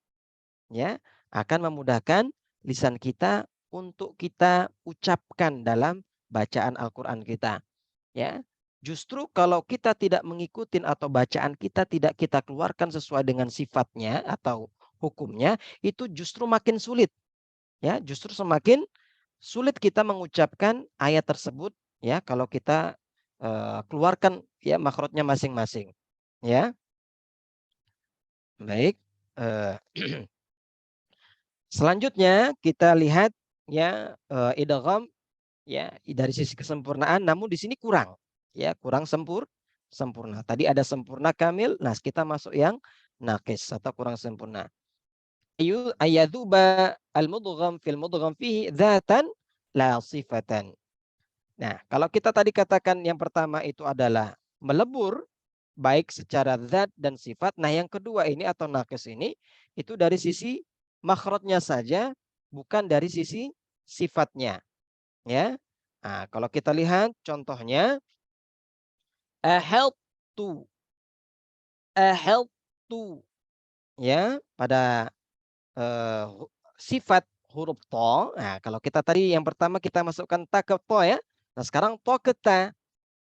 [SPEAKER 3] ya, akan memudahkan lisan kita untuk kita ucapkan dalam bacaan Al-Qur'an kita ya. Justru kalau kita tidak mengikuti atau bacaan kita tidak kita keluarkan sesuai dengan sifatnya atau hukumnya, itu justru makin sulit ya, justru semakin sulit kita mengucapkan ayat tersebut ya kalau kita keluarkan ya makhrajnya masing-masing ya. Baik, selanjutnya kita lihat ya idgham ya dari sisi kesempurnaan, namun di sini kurang ya, kurang sempurna. Tadi ada sempurna kamil, nah kita masuk yang naqis atau kurang sempurna. Ayadzuba al-mudgham fil mudgham fihi dzatan la sifatan. Nah, kalau kita tadi katakan yang pertama itu adalah melebur baik secara zat dan sifat. Nah, yang kedua ini atau naqis ini itu dari sisi makhrajnya saja, bukan dari sisi sifatnya, ya. Nah, kalau kita lihat contohnya help to ya pada sifat huruf to. Nah, kalau kita tadi yang pertama kita masukkan ta ke to ya. Nah, sekarang to ke ta.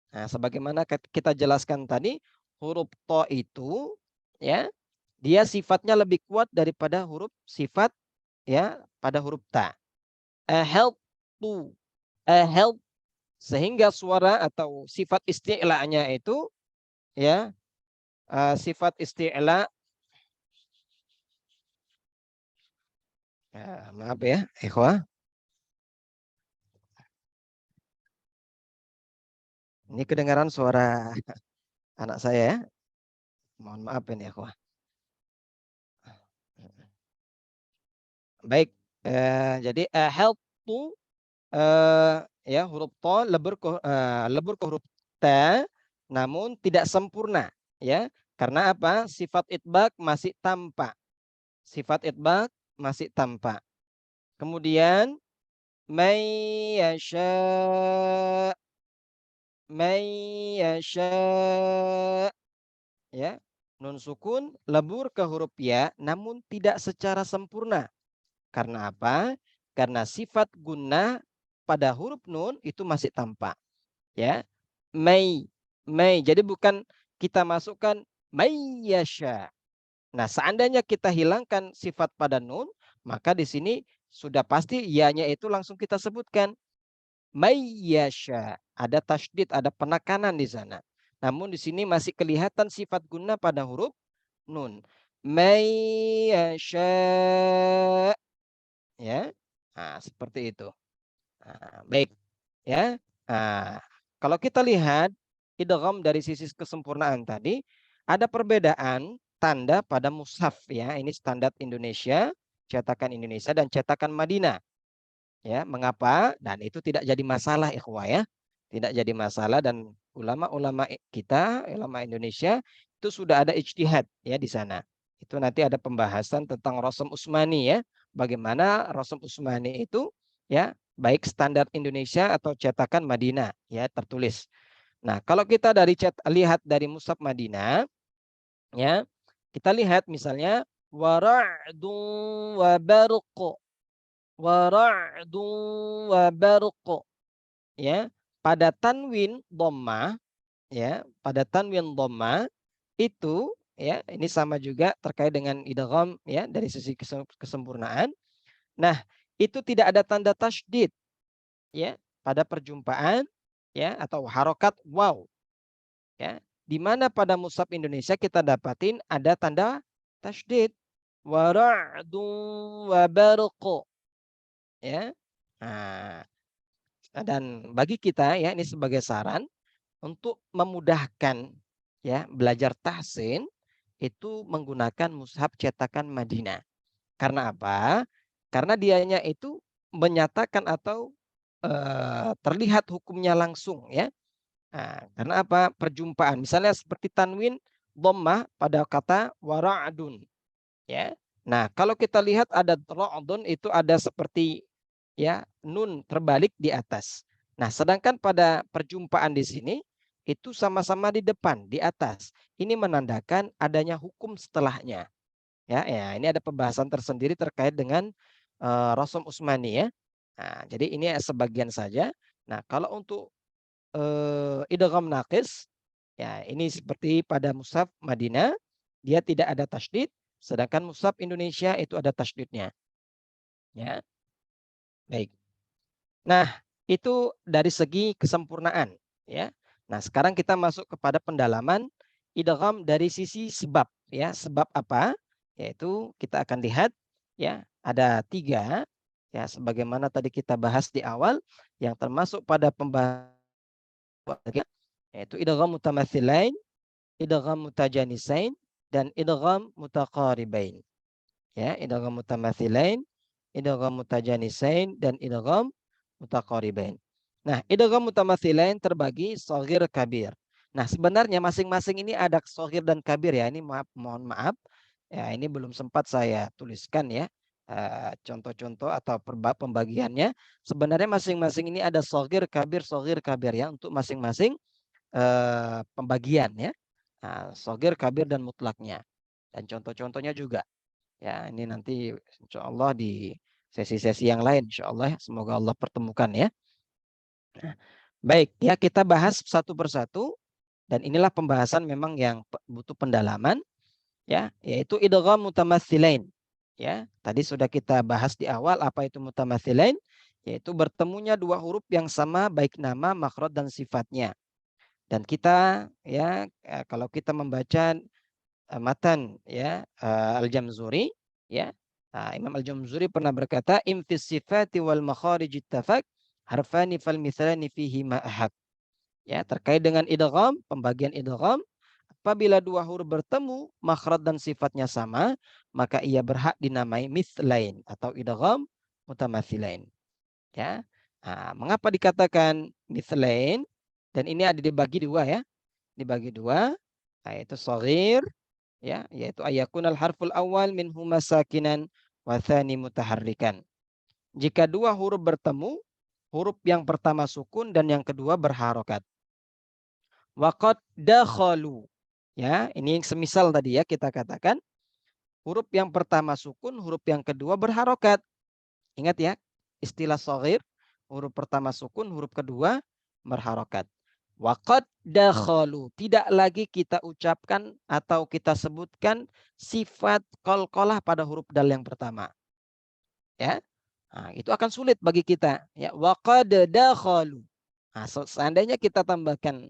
[SPEAKER 3] Nah, sebagaimana kita jelaskan tadi, huruf to itu ya, dia sifatnya lebih kuat daripada huruf sifat ya pada huruf ta. Help to, help, sehingga suara atau sifat isti'la'nya itu ya, sifat isti'la, maaf ya, ikhwah. Ini kedengaran suara anak saya ya. Mohon maaf ini ikhwah. Baik, jadi help to ya huruf to lebur ke huruf ta, namun tidak sempurna ya. Karena apa? Sifat itbaq masih tampak. Sifat itbaq masih tampak. Kemudian may yasha ya. Nun sukun lebur ke huruf ya, namun tidak secara sempurna. Karena apa? Karena sifat gunnah pada huruf nun itu masih tampak. Ya. May. Jadi bukan kita masukkan may yasha. Nah, seandainya kita hilangkan sifat pada nun, maka di sini sudah pasti ya-nya itu langsung kita sebutkan may yasha. Ada tasydid, ada penekanan di sana. namun di sini masih kelihatan sifat guna pada huruf nun. May yasha, ya. Nah, seperti itu. Nah, baik, ya. Nah, kalau kita lihat idgham dari sisi kesempurnaan tadi, ada perbedaan tanda pada mushaf, ya. Ini standar Indonesia, cetakan Indonesia dan cetakan Madinah. Ya, mengapa? Dan itu tidak jadi masalah, ikhwah, ya. Tidak jadi masalah, dan ulama-ulama kita, ulama Indonesia itu sudah ada ijtihad, ya, di sana. Itu nanti ada pembahasan tentang Rasul Utsmani, ya. Bagaimana Rasul Utsmani itu, ya, baik standar Indonesia atau cetakan Madinah, ya, tertulis. Nah, kalau kita lihat dari mushaf Madinah, ya, kita lihat misalnya wara'dun wa barq, wara'dun wa barq, ya. Pada tanwin dhammah, ya, pada tanwin dhammah itu, ya, ini sama juga terkait dengan idgham, ya, dari sisi kesempurnaan. Nah, itu tidak ada tanda tasydid, ya, pada perjumpaan, ya, atau harokat waw, ya. Di mana pada mushaf Indonesia kita dapatin ada tanda tasydid, wara'dun wa barq, ya. Nah, dan bagi kita, ya, ini sebagai saran untuk memudahkan, ya, belajar tahsin itu menggunakan mushaf cetakan Madinah. Karena apa? Karena dianya itu menyatakan atau terlihat hukumnya langsung, ya. Nah, karena apa? Perjumpaan. Misalnya seperti tanwin dhammah pada kata wara'dun, ya. Nah, kalau kita lihat ada ra'dun itu ada seperti, ya, nun terbalik di atas. Nah, sedangkan pada perjumpaan di sini itu sama-sama di depan, di atas. Ini menandakan adanya hukum setelahnya. Ya, ya, ini ada pembahasan tersendiri terkait dengan Rasul Utsmani, ya. Nah, jadi ini sebagian saja. Nah, kalau untuk idgham naqis, ya, ini seperti pada mushaf Madinah, dia tidak ada tasydid, sedangkan mushaf Indonesia itu ada tasydidnya. Ya, baik. Nah, itu dari segi kesempurnaan, ya. Nah, sekarang kita masuk kepada pendalaman idgham dari sisi sebab, ya. Sebab apa? Yaitu kita akan lihat, ya, ada 3, ya, sebagaimana tadi kita bahas di awal, yang termasuk pada pembahasan, yaitu idgham mutamatsilain, idgham mutajanisain, dan idgham mutaqaribain. Ya, idgham mutamatsilain, idgham mutajanisain, dan idgham mutaqaribain. Nah, idgham mutamatsilain terbagi shaghir kabir. Nah, sebenarnya masing-masing ini ada shaghir dan kabir, ya. Ini mohon maaf. Ya, ini belum sempat saya tuliskan, ya. Contoh-contoh atau pembagiannya. Sebenarnya masing-masing ini ada shaghir kabir, ya, untuk masing-masing pembagian, ya. Nah, shaghir, kabir, dan mutlaknya. Dan contoh-contohnya juga. Ya, ini nanti insya Allah di sesi-sesi yang lain, insya Allah, semoga Allah pertemukan, ya. Nah, baik, ya, kita bahas satu persatu, dan inilah pembahasan memang yang butuh pendalaman, ya, yaitu idgham mutamatsilain. Ya, tadi sudah kita bahas di awal apa itu mutamatsilain, yaitu bertemunya dua huruf yang sama baik nama, makhraj, dan sifatnya. Dan kita, ya, kalau kita membaca matan, ya, Al-Jamzuri, ya, Imam Al-Jamzuri pernah berkata imfis sifati wal makharij ittafaq harfani fal mithlani fihi ma'ahak. Ya, terkait dengan idgham, pembagian idgham, apabila dua huruf bertemu makhraj dan sifatnya sama, maka ia berhak dinamai mithlain atau idgham mutamatsilain, ya. Nah, mengapa dikatakan mithlain? Dan ini ada dibagi dua, ya. Dibagi dua, yaitu shaghir, ya, yaitu ayakunal harful awal minhuma sakinan wa tsani mutaharrikan. Jika dua huruf bertemu, huruf yang pertama sukun dan yang kedua berharokat. Waqad dakhalu, ya, ini yang semisal tadi, ya, kita katakan huruf yang pertama sukun, huruf yang kedua berharokat. Ingat, ya, istilah shaghir, huruf pertama sukun, huruf kedua berharokat. Waqad dakhalu, tidak lagi kita ucapkan atau kita sebutkan sifat qalqalah pada huruf dal yang pertama, ya. Nah, itu akan sulit bagi kita, ya. Waqad dakhalu. Nah, seandainya kita tambahkan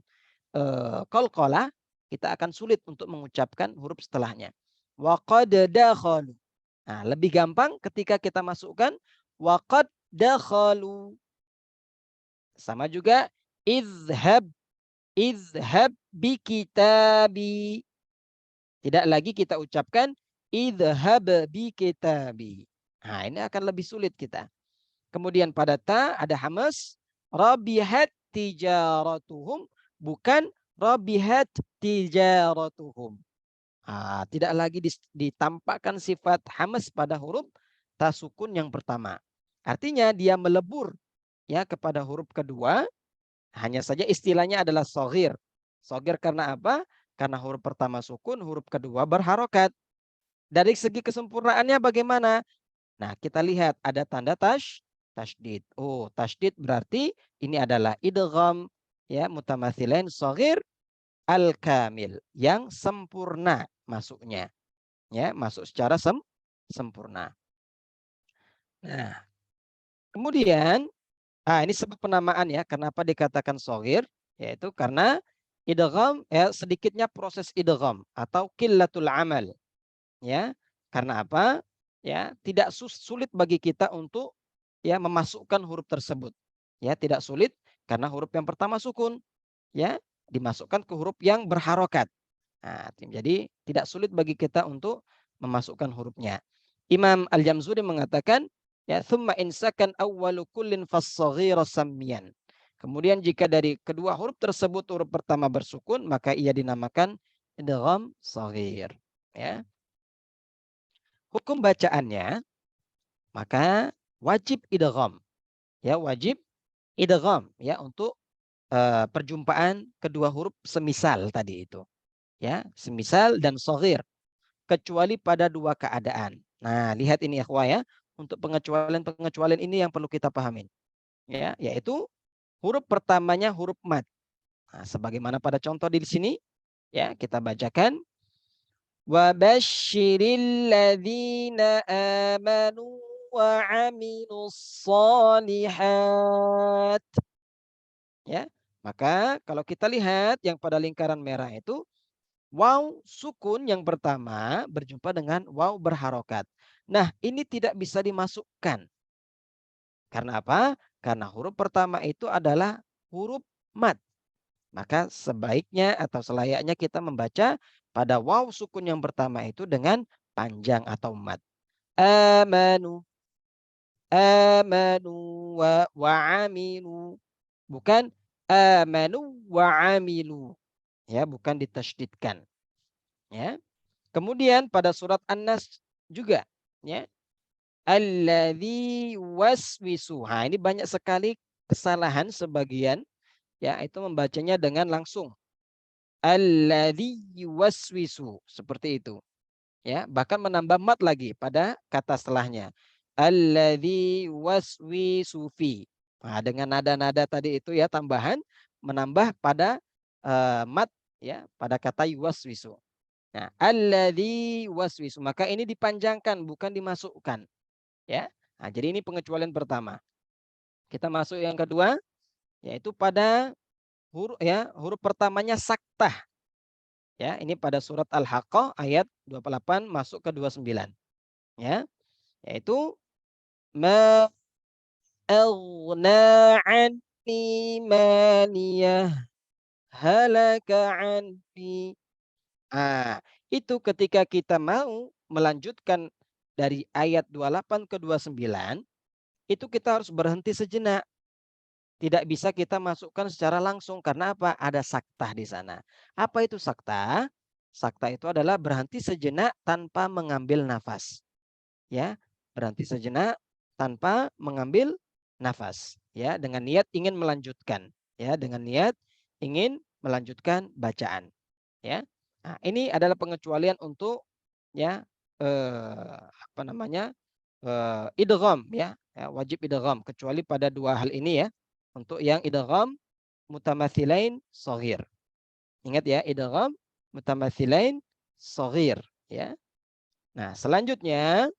[SPEAKER 3] qalqalah, kita akan sulit untuk mengucapkan huruf setelahnya. Wa qad dakhalu. Nah, lebih gampang ketika kita masukkan wa qad dakhalu. Sama juga izhab bi kitabi. Tidak lagi kita ucapkan idhab bi kitabi. Nah, ini akan lebih sulit kita. Kemudian pada ta ada hamas, rabihat tijaratuhum, bukan rabihat tijaratuhum. Nah, tidak lagi ditampakkan sifat hamas pada huruf ta sukun yang pertama. Artinya dia melebur ya kepada huruf kedua, hanya saja istilahnya adalah shogir. Shogir karena apa? Karena huruf pertama sukun, huruf kedua berharokat. Dari segi kesempurnaannya bagaimana? Nah, kita lihat ada tanda tasydid. Oh, tasydid berarti ini adalah idgham ya mutamathilain shagir al-kamil yang sempurna masuknya. Ya, masuk secara sempurna. Nah, kemudian ini sebab penamaan ya, kenapa dikatakan shagir? Yaitu karena idgham ya sedikitnya proses idgham atau qillatul amal. Ya, karena apa? Ya, tidak sulit bagi kita untuk ya memasukkan huruf tersebut. Ya, tidak sulit karena huruf yang pertama sukun, ya, dimasukkan ke huruf yang berharokat. Nah, jadi tidak sulit bagi kita untuk memasukkan hurufnya. Imam Al-Jamzuri mengatakan, ya, thumma insakan awwalu kullin fas-saghira sammiyan. Kemudian jika dari kedua huruf tersebut huruf pertama bersukun, maka ia dinamakan idgham shaghir, ya. Hukum bacaannya, maka wajib idgham. Ya, wajib idgham ya untuk perjumpaan kedua huruf semisal tadi itu. Ya, semisal dan shaghir, kecuali pada dua keadaan. Nah, lihat ini ya, ya. Untuk pengecualian ini yang perlu kita pahamin. Ya, yaitu huruf pertamanya huruf mad. Nah, sebagaimana pada contoh di sini, ya, kita bacakan وَبَشِّرِ الَّذِينَ آمَنُوا وَعَمِلُوا الصَّالِحَاتِ. Ya, maka kalau kita lihat yang pada lingkaran merah itu, waw sukun yang pertama berjumpa dengan waw berharokat. Nah, ini tidak bisa dimasukkan. Karena apa? Karena huruf pertama itu adalah huruf mad. Maka sebaiknya atau selayaknya kita membaca pada waw sukun yang pertama itu dengan panjang atau mad. Amanu, amanu wa amilu. Bukan amanu wa amilu. Ya, bukan ditasydidkan. Ya. Kemudian pada surat An-Nas juga, ya. Alladzi waswisu. Nah, ini banyak sekali kesalahan sebagian, ya, itu membacanya dengan langsung. Alladzi yuwaswisu, seperti itu. Ya, bahkan menambah mat lagi pada kata setelahnya. Alladzi waswisu fi. Nah, dengan nada-nada tadi itu ya tambahan menambah pada mat ya pada kata yuwaswisu. Nah, alladzi waswisu, maka ini dipanjangkan bukan dimasukkan. Ya. Nah, jadi ini pengecualian pertama. Kita masuk yang kedua, yaitu pada huruf pertamanya saktah. Ya, ini pada surat Al-Haqqah ayat 28 masuk ke 29. Ya, yaitu ma aghna anni maliyah halaka anni. Itu ketika kita mau melanjutkan dari ayat 28 ke 29, itu kita harus berhenti sejenak. Tidak bisa kita masukkan secara langsung karena apa? Ada saktah di sana. Apa itu saktah? Saktah itu adalah berhenti sejenak tanpa mengambil nafas. Ya, berhenti sejenak tanpa mengambil nafas. Ya, dengan niat ingin melanjutkan. Ya, dengan niat ingin melanjutkan bacaan. Ya, nah, ini adalah pengecualian untuk ya idgham ya, wajib idgham kecuali pada dua hal ini ya. Untuk yang idgham mutamathilain shaghir. Ingat ya, idgham mutamathilain shaghir ya. Nah, selanjutnya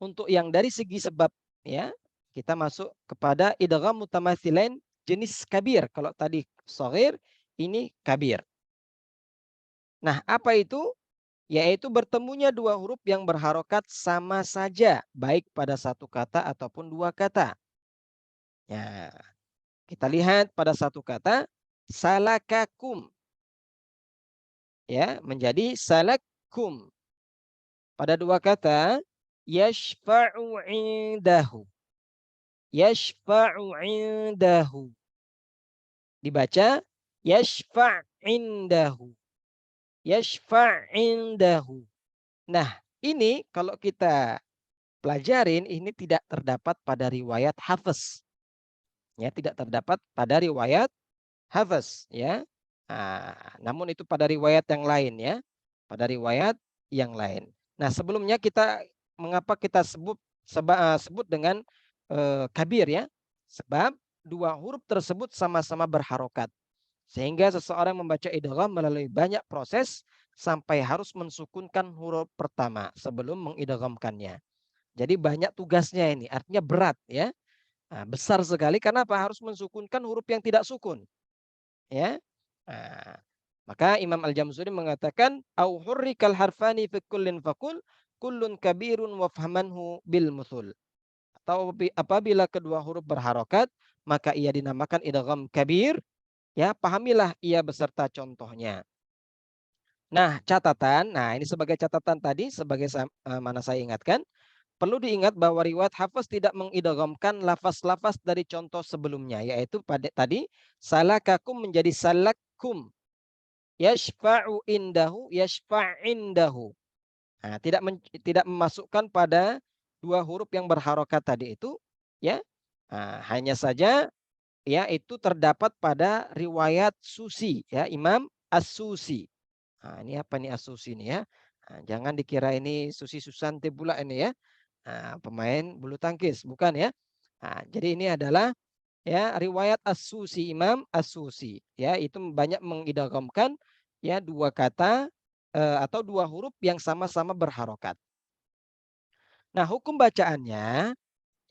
[SPEAKER 3] untuk yang dari segi sebab ya, kita masuk kepada idgham mutamathilain jenis kabir. Kalau tadi shaghir, ini kabir. Nah, apa itu? Yaitu bertemunya dua huruf yang berharokat sama saja, baik pada satu kata ataupun dua kata. Ya, kita lihat pada satu kata, salakakum. Ya, menjadi salakum. Pada dua kata, yashfa'u indahu. Yashfa'u indahu. Dibaca, yashfa' indahu. Yashfa' indahu. Nah, ini kalau kita pelajarin, ini tidak terdapat pada riwayat Hafiz. Ya, tidak terdapat pada riwayat Hafiz. Ya. Nah, namun itu pada riwayat yang lain ya. Pada riwayat yang lain. Nah, sebelumnya mengapa kita sebut dengan kabir ya? Sebab dua huruf tersebut sama-sama berharokat. Sehingga seseorang membaca idgham melalui banyak proses sampai harus mensukunkan huruf pertama sebelum mengidghamkannya. Jadi banyak tugasnya ini, artinya berat ya. Nah, besar sekali karena apa? Harus mensukunkan huruf yang tidak sukun. Ya. Nah, maka Imam Al-Jamzuri mengatakan au hurrikal harfani fi kullin faqul kullun kabirun wafhamanhu bil muthul. Atau apabila kedua huruf berharokat, maka ia dinamakan idgham kabir. Ya, pahamilah ia beserta contohnya. Nah, catatan. Nah, ini sebagai catatan tadi, sebagai mana saya ingatkan, perlu diingat bahwa riwayat Hafiz tidak mengidghamkan lafaz-lafaz dari contoh sebelumnya, yaitu pada tadi salakakum menjadi salakum. Yashfa'u indahu, yashfa'indahu. Nah, tidak memasukkan pada dua huruf yang berharokat tadi itu, ya. Nah, hanya saja ya itu terdapat pada riwayat Susi ya, Imam As-Susi. Nah, ini apa nih As-Susi ini ya? Nah, jangan dikira ini Susi Susanti pula ini ya. Nah, pemain bulu tangkis, bukan ya? Nah, jadi ini adalah ya riwayat As-Susi, Imam As-Susi ya, itu banyak mengidghamkan ya dua kata atau dua huruf yang sama-sama berharokat. Nah, hukum bacaannya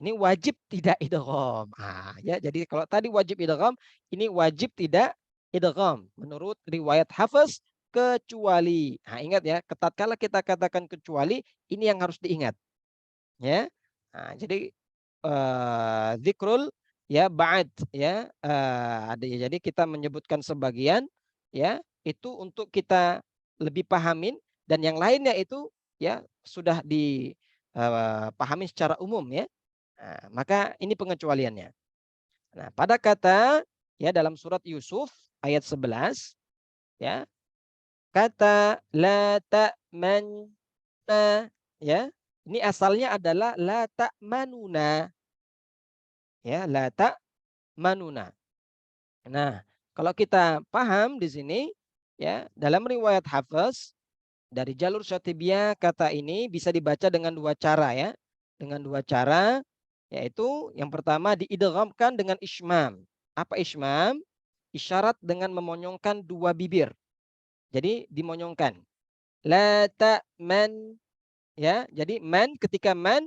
[SPEAKER 3] ini wajib tidak idgham. Ah, ya, jadi kalau tadi wajib idgham, ini wajib tidak idgham menurut riwayat Hafiz kecuali. Nah, ingat ya, tatkala kita katakan kecuali, ini yang harus diingat. Ya. Nah, jadi zikrul ya ba'd ya ada ya, jadi kita menyebutkan sebagian ya itu untuk kita lebih pahamin dan yang lainnya itu ya sudah dipahami secara umum ya. Nah, maka ini pengecualiannya. Nah, pada kata ya dalam surat Yusuf ayat 11 ya, kata la ta'manna ya. Ini asalnya adalah la ta'manuna. Ya, la ta'manuna. Nah, kalau kita paham di sini ya, dalam riwayat Hafiz dari jalur Syatibiyah kata ini bisa dibaca dengan dua cara ya. Dengan dua cara yaitu yang pertama diidghamkan dengan ismam. Apa ismam? Isyarat dengan memonyongkan dua bibir. Jadi dimonyongkan. La ta'man ya. Jadi man ketika man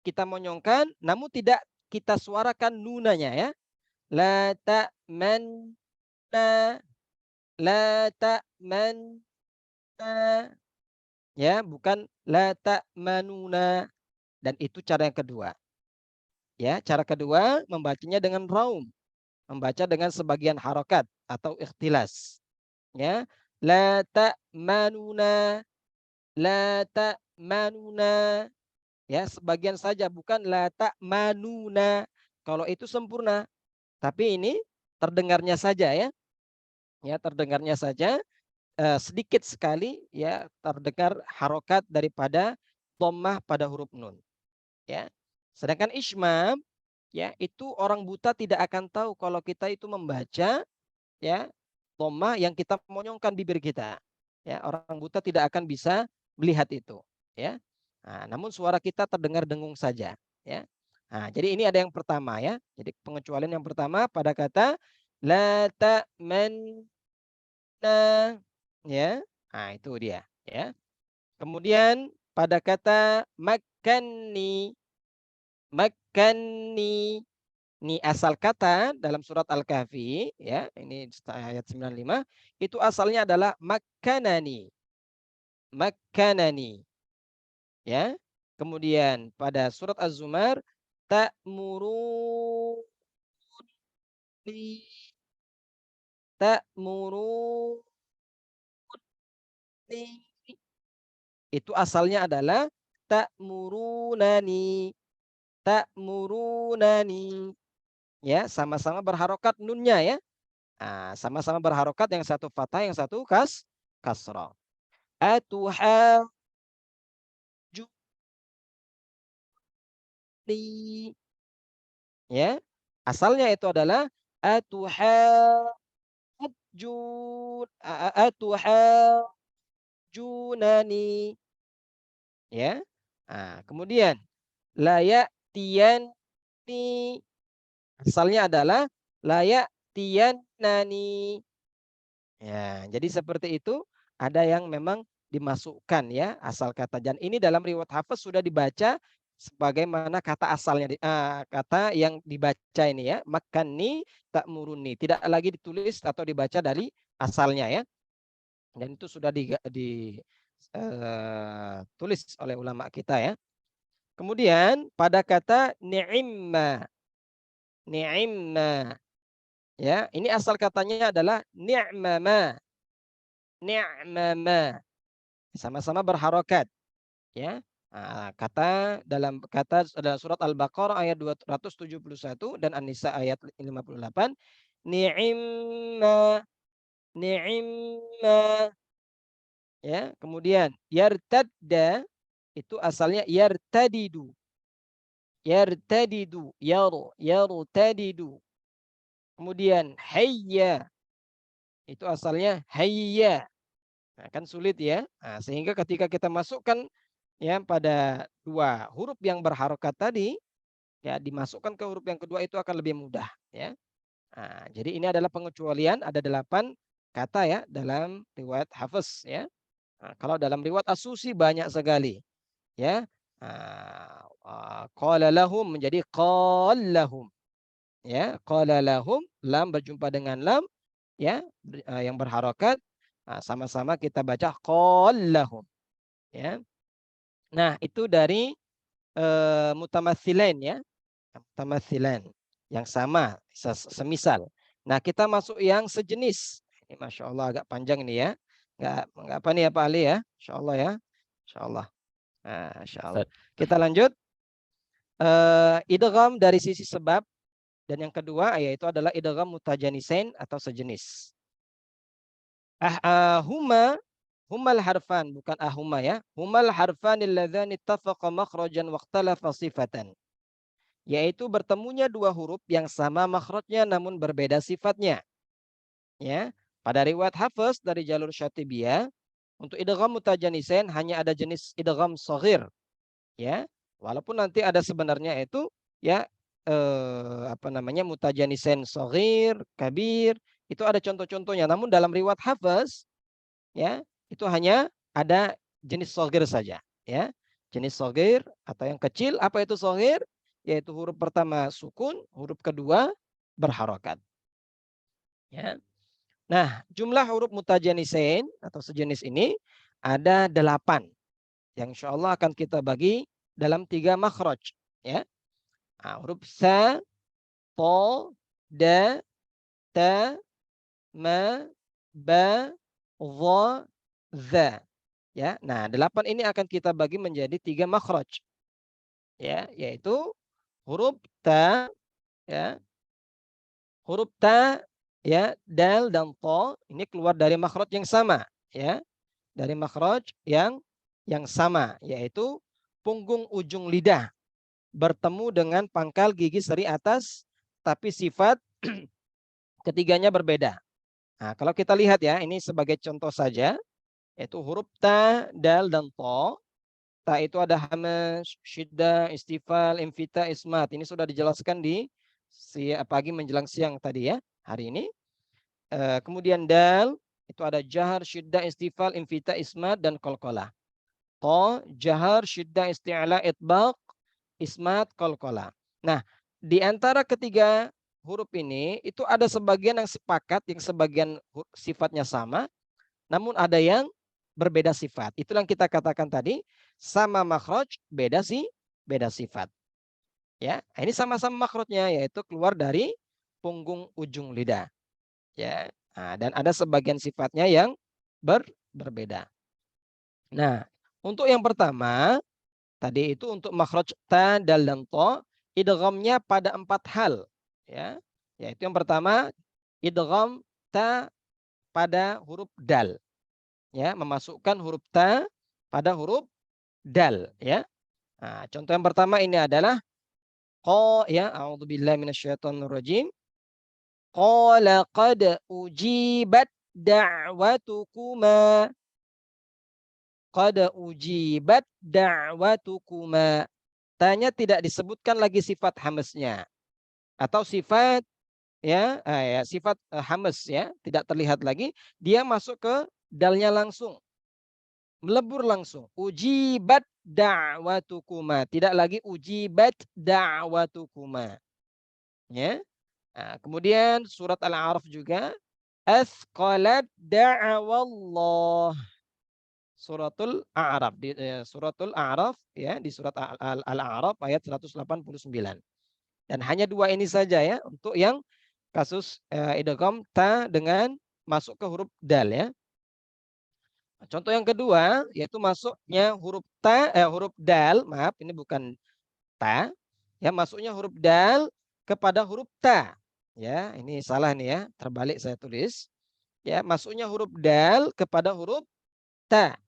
[SPEAKER 3] kita monyongkan namun tidak kita suarakan nunanya ya. La ta'manna la ta'manna ya, bukan la ta'manuna, dan itu cara yang kedua. Ya, cara kedua membacanya dengan raum, membaca dengan sebagian harokat atau ikhtilas. Ya, la ta'manuna la ta'manuna ya, sebagian saja bukan la ta'manuna. Kalau itu sempurna. Tapi ini terdengarnya saja ya. Ya, terdengarnya saja sedikit sekali ya terdengar harokat daripada dhammah pada huruf nun. Ya. Sedangkan ismam ya itu orang buta tidak akan tahu kalau kita itu membaca ya dhammah yang kita monyongkan bibir kita. Ya, orang buta tidak akan bisa melihat itu, ya. Nah, namun suara kita terdengar dengung saja, ya. Nah, jadi ini ada yang pertama ya. Jadi pengecualian yang pertama pada kata la ta'manna ya. Nah, itu dia ya. Kemudian pada kata makanni Nih asal kata dalam surat Al-Kahfi ya, ini ayat 95 itu asalnya adalah makkanani. Makkanani. Ya. Kemudian pada surat Az-Zumar ta'muruni ta'muruni itu asalnya adalah ta'murunani. Ta'murunani. Ya, sama-sama berharokat nunnya ya. Nah, sama-sama berharokat, yang satu fathah, yang satu kasrah. Atuhajuni. Ya. Asalnya itu adalah atuhajunani. Ya. Nah, kemudian layak tian ni. Asalnya adalah layak tian nani. Ya, jadi seperti itu. Ada yang memang dimasukkan ya asal kata, dan ini dalam riwayat Hafiz sudah dibaca sebagaimana kata asalnya, kata yang dibaca ini ya, makani ta'muruni, tidak lagi ditulis atau dibaca dari asalnya ya, dan itu sudah ditulis oleh ulama kita ya. Kemudian pada kata ni'imma, ni'imma ya, ini asal katanya adalah ni'mama, ni'mama, sama-sama berharokat ya. Nah, kata dalam surat Al-Baqarah ayat 271 dan An-Nisa ayat 58, ni'imma, ni'imma ya. Kemudian yartadda itu asalnya yartadidu, yartadidu, yartadidu. Kemudian hayya itu asalnya hayya. Nah, kan sulit ya. Nah, sehingga ketika kita masukkan ya pada dua huruf yang berharokat tadi, ya dimasukkan ke huruf yang kedua itu akan lebih mudah ya. Nah, jadi ini adalah pengecualian, ada 8 kata ya dalam riwayat Hafiz ya. Nah, kalau dalam riwayat As-Susi banyak sekali ya. Qala lahum menjadi qallahum ya. Qala lahum, lam berjumpa dengan lam ya, yang berharokat. Nah, sama-sama kita baca qallahum ya. Nah, itu dari mutamatsilain ya. Mutamatsilan yang sama, semisal. Nah, kita masuk yang sejenis. Ini Masya Allah agak panjang ini ya. Enggak apa nih ya Pak Ali ya. Insya Allah ya. Insya Allah. Nah, Insya Allah. Kita lanjut. Idgham dari sisi sebab. Dan yang kedua yaitu adalah idgham mutajanisain atau sejenis. Humal harfan, bukan ahuma ya. Humal harfanil ladzani ittafaqa makhrajan waqtalafa sifatan. Yaitu bertemunya dua huruf yang sama makhrajnya namun berbeda sifatnya. Ya. Pada riwayat Hafiz dari jalur Syatibiyah, untuk idgham mutajanisain hanya ada jenis idgham shaghir. Ya. Walaupun nanti ada sebenarnya itu ya mutajanisain shaghir, kabir, itu ada contoh-contohnya. Namun dalam riwayat Hafiz ya, itu hanya ada jenis shaghir saja ya. Jenis shaghir atau yang kecil. Apa itu shaghir? Yaitu huruf pertama sukun, huruf kedua berharokat. Ya. Nah, jumlah huruf mutajanisain atau sejenis ini ada 8 yang insya Allah akan kita bagi dalam 3 makhraj. Ya. Nah, huruf sa, to, da, ta, ma, ba, dha, za. Ya. Nah, 8 ini akan kita bagi menjadi 3 makhraj. Ya, yaitu huruf ta ya. Huruf ta ya, dal dan to ini keluar dari makhraj yang sama ya. Dari makhraj yang sama, yaitu punggung ujung lidah bertemu dengan pangkal gigi seri atas, tapi sifat ketiganya berbeda. Nah, kalau kita lihat ya, ini sebagai contoh saja, yaitu huruf ta, dal dan to. Ta itu ada hamas, syiddah, istifal, infita, ismat. Ini sudah dijelaskan di pagi menjelang siang tadi ya, hari ini. Kemudian dal itu ada jahar, syiddah, istifal, infita, ismat, dan qalqalah. To, jahar, syiddah, isti'la, itbaq, ismat, qalqalah. Nah, di antara ketiga huruf ini itu ada sebagian yang sepakat, yang sebagian sifatnya sama, namun ada yang berbeda sifat. Itulah yang kita katakan tadi, sama makhraj, beda sifat. Ya, ini sama-sama makhrajnya, yaitu keluar dari punggung ujung lidah. Ya, dan ada sebagian sifatnya yang berbeda. Nah, untuk yang pertama tadi itu untuk makhraj ta, dal, dan to, idghamnya pada 4 hal. Ya, yaitu yang pertama idgham ta pada huruf dal. Ya, memasukkan huruf ta pada huruf dal. Ya, contoh yang pertama ini adalah ya, a'udzubillahi minasyaitonirrajim. Qala qad ujibat da'watukuma. Qad ujibat da'watukuma. Tanya tidak disebutkan lagi sifat hamznya atau sifat sifat hamz ya, tidak terlihat lagi, dia masuk ke dalnya langsung. Melebur langsung. Ujibat da'watukuma, tidak lagi ujibat da'watukuma. Ya. Kemudian surat Al-A'raf juga asqalat da'awallah. Suratul A'raf suratul A'raf ya, di surat Al-A'raf ayat 189. Dan hanya 2 ini saja ya untuk yang kasus idgham ta dengan masuk ke huruf dal ya. Contoh yang kedua yaitu masuknya huruf dal, maaf ini bukan ta, ya masuknya huruf dal kepada huruf ta. Ya, ini salah nih ya, terbalik saya tulis. Ya, masuknya huruf dal kepada huruf ta.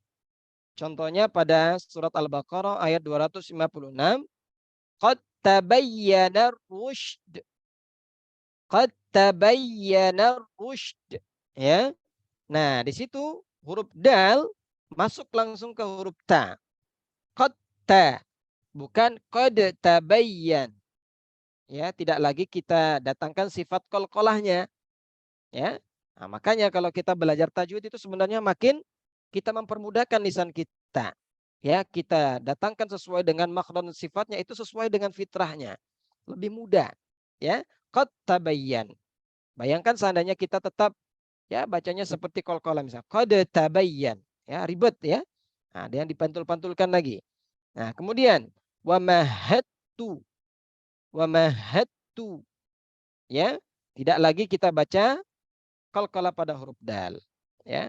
[SPEAKER 3] Contohnya pada surat Al-Baqarah ayat 256, qad tabayyana rusyd. Qad tabayyana rusyd. Ya. Nah, di situ huruf dal masuk langsung ke huruf ta. Qad ta, bukan qad tabayyan. Ya, tidak lagi kita datangkan sifat qalqalahnya. Ya. Nah, makanya kalau kita belajar tajwid itu sebenarnya makin kita mempermudahkan lisan kita. Ya, kita datangkan sesuai dengan makhraj sifatnya, itu sesuai dengan fitrahnya. Lebih mudah. Ya, qad tabayyan. Bayangkan seandainya kita tetap ya bacanya seperti qalqalah misalnya qad tabayyan. Ya, ribet ya. Nah, dia dipantul-pantulkan lagi. Nah, kemudian wa mahattu. Wa mahattu. Ya, tidak lagi kita baca qalqalah pada huruf dal. Ya.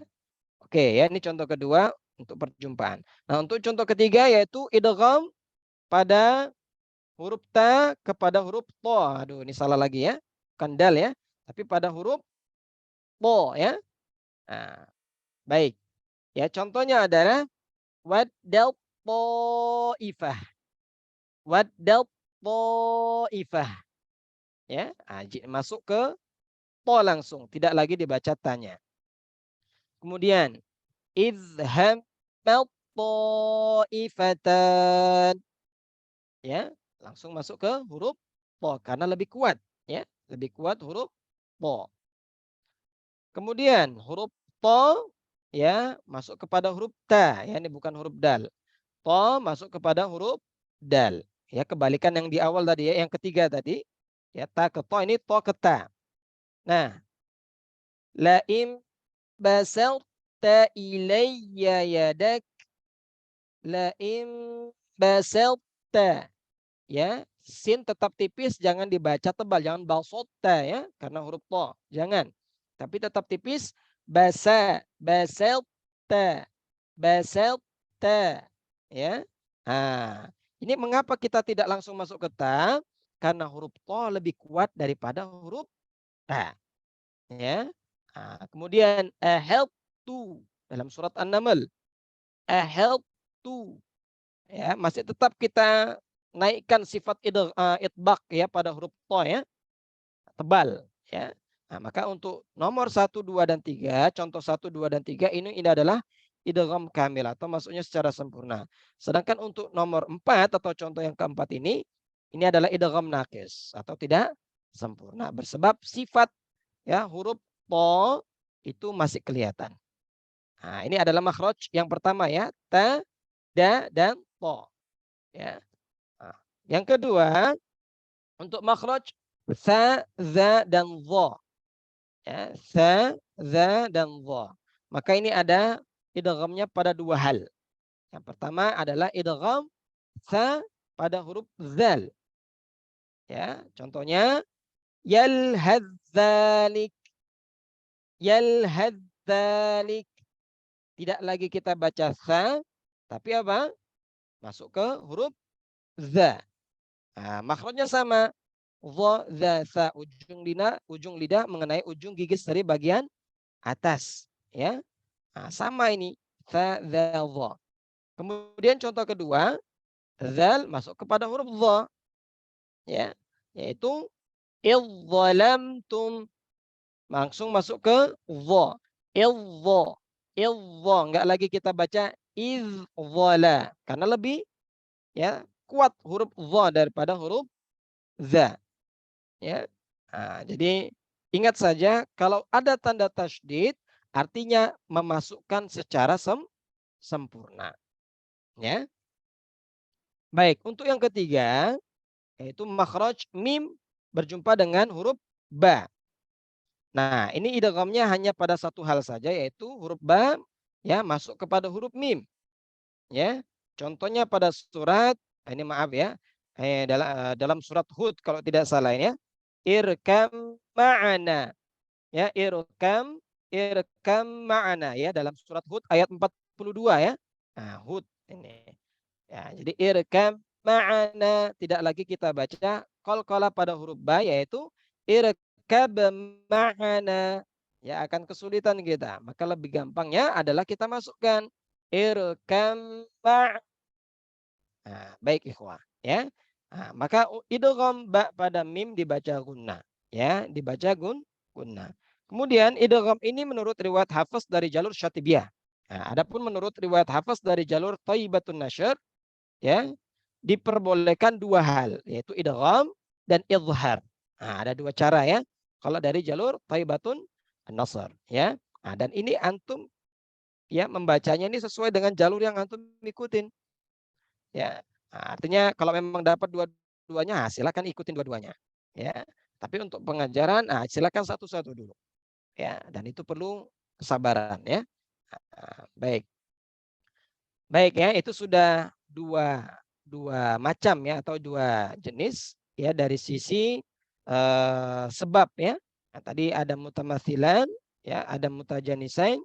[SPEAKER 3] Oke ya, ini contoh kedua untuk perjumpaan. Nah, untuk contoh ketiga yaitu idgham pada huruf ta kepada huruf to. Aduh, ini salah lagi ya. Bukan dal ya, tapi pada huruf to ya. Nah, baik. Ya, contohnya adalah waddal ta'ifah. Waddal ta'ifah. Ya, masuk ke to langsung, tidak lagi dibaca tanya. Kemudian izham ta'ifatan. Ya, langsung masuk ke huruf to karena lebih kuat ya, lebih kuat huruf to. Kemudian huruf to ya masuk kepada huruf ta ya, ini bukan huruf dal. To masuk kepada huruf dal. Ya, kebalikan yang di awal tadi ya, yang ketiga tadi. Ya, ta ke to, ini to ke ta. Nah, laim basalta ilayya yadak. Laim basalta. Ya, sin tetap tipis, jangan dibaca tebal, jangan balsota ya, karena huruf to, jangan. Tapi tetap tipis, basalta, basalta, ya. Nah, ini mengapa kita tidak langsung masuk ke ta? Karena huruf to lebih kuat daripada huruf ta, ya. Nah, kemudian help to dalam surat An-Naml, help to, ya masih tetap kita naikkan sifat itbaq ya pada huruf to ya, tebal ya. Nah, maka untuk nomor 1, 2 dan 3, contoh 1, 2 dan 3 ini adalah idgham kamil atau maksudnya secara sempurna. Sedangkan untuk nomor 4 atau contoh yang keempat ini adalah idgham naqis atau tidak sempurna bersebab sifat ya huruf to itu masih kelihatan. Nah, ini adalah makhraj yang pertama ya, ta, da dan to. Ya. Yang kedua, Untuk makhraj sa, za, dan dha. Ya, sa, za, dan dha. Maka ini ada idghamnya pada dua hal. Yang pertama adalah idgham sa pada huruf zal. Ya, contohnya yalhadzalik. Yalhadzalik. Tidak lagi kita baca sa, tapi apa? Masuk ke huruf za. Nah, makhrajnya sama. Dha, za, sa, ujung lidah mengenai ujung gigis dari bagian atas. Ya, nah, sama ini. Sa, za, dha. Kemudian contoh kedua, zal masuk kepada huruf dha. Ya, yaitu idzalamtum. Langsung masuk ke dha. Idza. Idza. Enggak lagi kita baca idzala. Karena lebih ya kuat huruf dha daripada huruf za. Ya. Nah, jadi ingat saja kalau ada tanda tasydid artinya memasukkan secara sempurna. Ya. Baik, untuk yang ketiga yaitu makhraj mim berjumpa dengan huruf ba. Nah, ini idghamnya hanya pada satu hal saja yaitu huruf ba ya masuk kepada huruf mim. Ya. Contohnya pada surat ini maaf ya. Dalam surat Hud kalau tidak salah ini ya. Irkam ma'ana. Ya, irkam ma'ana ya dalam surat Hud ayat 42 ya. Nah, Hud ini. Ya, jadi irkam ma'ana tidak lagi kita baca qalqalah pada huruf ba yaitu irkab ma'ana. Ya akan kesulitan kita. Maka lebih gampangnya adalah kita masukkan irkam ma'. Nah, baik ikhwah ya. Nah, maka idgham ba pada mim dibaca gunnah ya, dibaca gunnah. Kemudian idgham ini menurut riwayat Hafs dari jalur Syatibiyah. Nah, adapun menurut riwayat Hafs dari jalur Thayyibatun Nashr ya, diperbolehkan dua hal yaitu idgham dan izhar. Nah, ada dua cara ya. Kalau dari jalur Thayyibatun Nashr ya. Nah, dan ini antum ya membacanya ini sesuai dengan jalur yang antum ikutin. Ya. Nah, artinya kalau memang dapat dua-duanya silakan ikutin dua-duanya ya. Tapi untuk pengajaran silakan satu-satu dulu. Ya, dan itu perlu kesabaran ya. Baik. Baik ya, itu sudah dua macam ya atau dua jenis ya dari sisi sebab ya. Nah, tadi ada mutamathilan ya, ada mutajanisain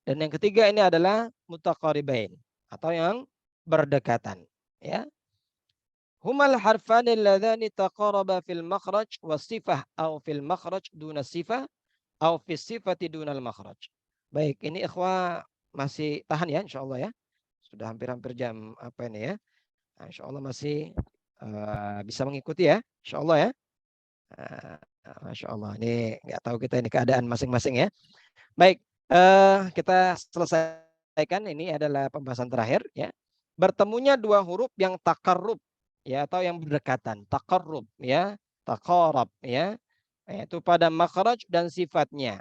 [SPEAKER 3] dan yang ketiga ini adalah mutaqaribain atau yang berdekatan ya. Humal harfan alladzani taqaraba fil makhraj wasifah atau fil makhraj duna sifah atau fis sifati dunal makhraj. Baik, ini ikhwah masih tahan ya insyaallah ya. Sudah hampir-hampir jam apa ini ya. Nah, insyaallah masih bisa mengikuti ya. Insyaallah ya. Masya Allah, ini nggak tahu kita ini keadaan masing-masing ya. Baik, kita selesaikan. Ini adalah pembahasan terakhir ya. Bertemunya dua huruf yang takarrub ya atau yang berdekatan. Takarrub ya, taqarab ya. Yaitu pada makhraj dan sifatnya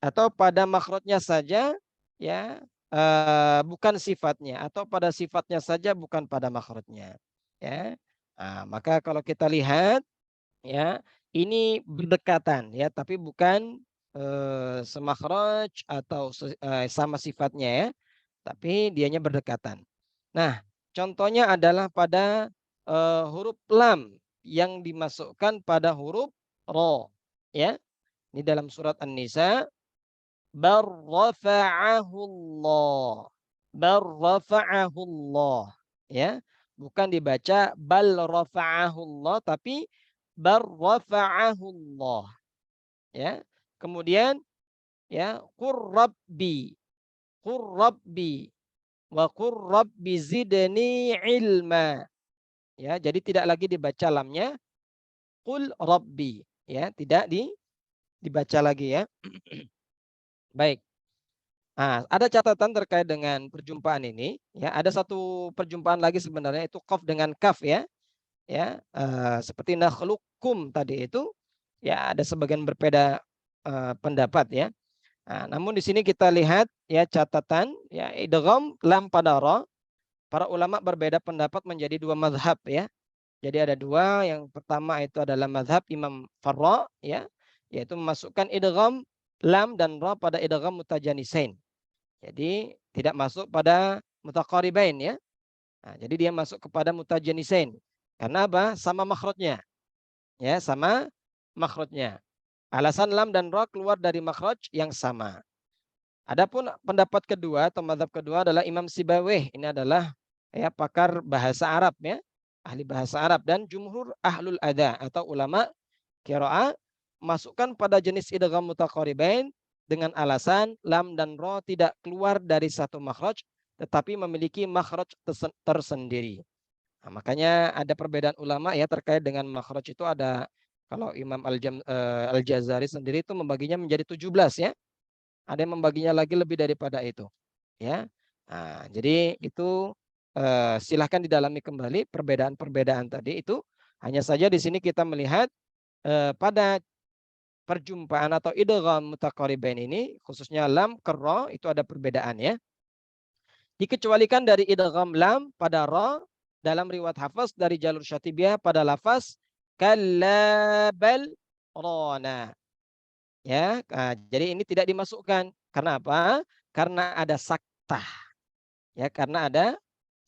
[SPEAKER 3] atau pada makhrajnya saja ya, bukan sifatnya atau pada sifatnya saja bukan pada makhrajnya ya. Nah, maka kalau kita lihat ya ini berdekatan ya tapi bukan semakhraj atau sama sifatnya ya tapi dianya berdekatan. Nah, contohnya adalah pada huruf lam yang dimasukkan pada huruf ro ya. Ini dalam surat An-Nisa barrafa'ahullah. Barrafa'ahullah ya. Bukan dibaca bal rafa'ahullah tapi barrafa'ahullah ya. Kemudian ya qurrabbi wa qurrabbi zidni ilma ya. Jadi tidak lagi dibaca lamnya qul rabbi ya, tidak dibaca lagi ya. Baik. Nah, ada catatan terkait dengan perjumpaan ini ya. Ada satu perjumpaan lagi sebenarnya itu qaf dengan kaf ya. Ya, seperti nakhluqukum tadi itu ya ada sebagian berbeda pendapat ya. Nah, namun di sini kita lihat ya catatan ya idgham lam pada ra. Para ulama berbeda pendapat menjadi dua mazhab ya. Jadi ada dua, yang pertama itu adalah mazhab Imam Farra, ya, yaitu memasukkan idgham lam dan ra pada idgham mutajanisain. Jadi tidak masuk pada mutaqaribain, ya. Nah, jadi dia masuk kepada mutajanisain. Karena apa? Sama makhrajnya. Ya, sama makhrajnya. Alasan lam dan ra keluar dari makhraj yang sama. Adapun pendapat kedua atau mazhab kedua adalah Imam Sibawayh. Ini adalah ya pakar bahasa Arab, ya. Ahli bahasa Arab, dan jumhur ahlul adha atau ulama qiraah masukkan pada jenis idgham mutaqaribain dengan alasan lam dan ra tidak keluar dari satu makhraj tetapi memiliki makhraj tersendiri. Nah, makanya ada perbedaan ulama ya terkait dengan makhraj itu. Ada, kalau Imam Al-Jazari sendiri itu membaginya menjadi 17, ya. Ada yang membaginya lagi lebih daripada itu, ya. Nah, jadi itu silahkan didalami kembali perbedaan-perbedaan tadi itu. Hanya saja di sini kita melihat pada perjumpaan atau idgham mutaqaribain ini, khususnya lam ke ra, itu ada perbedaan, ya. Dikecualikan dari idgham lam pada ra dalam riwayat Hafs dari jalur Syatibiyah pada lafaz kalla bal rana. Ya, jadi ini tidak dimasukkan. Karena apa? Karena ada saktah. Ya, karena ada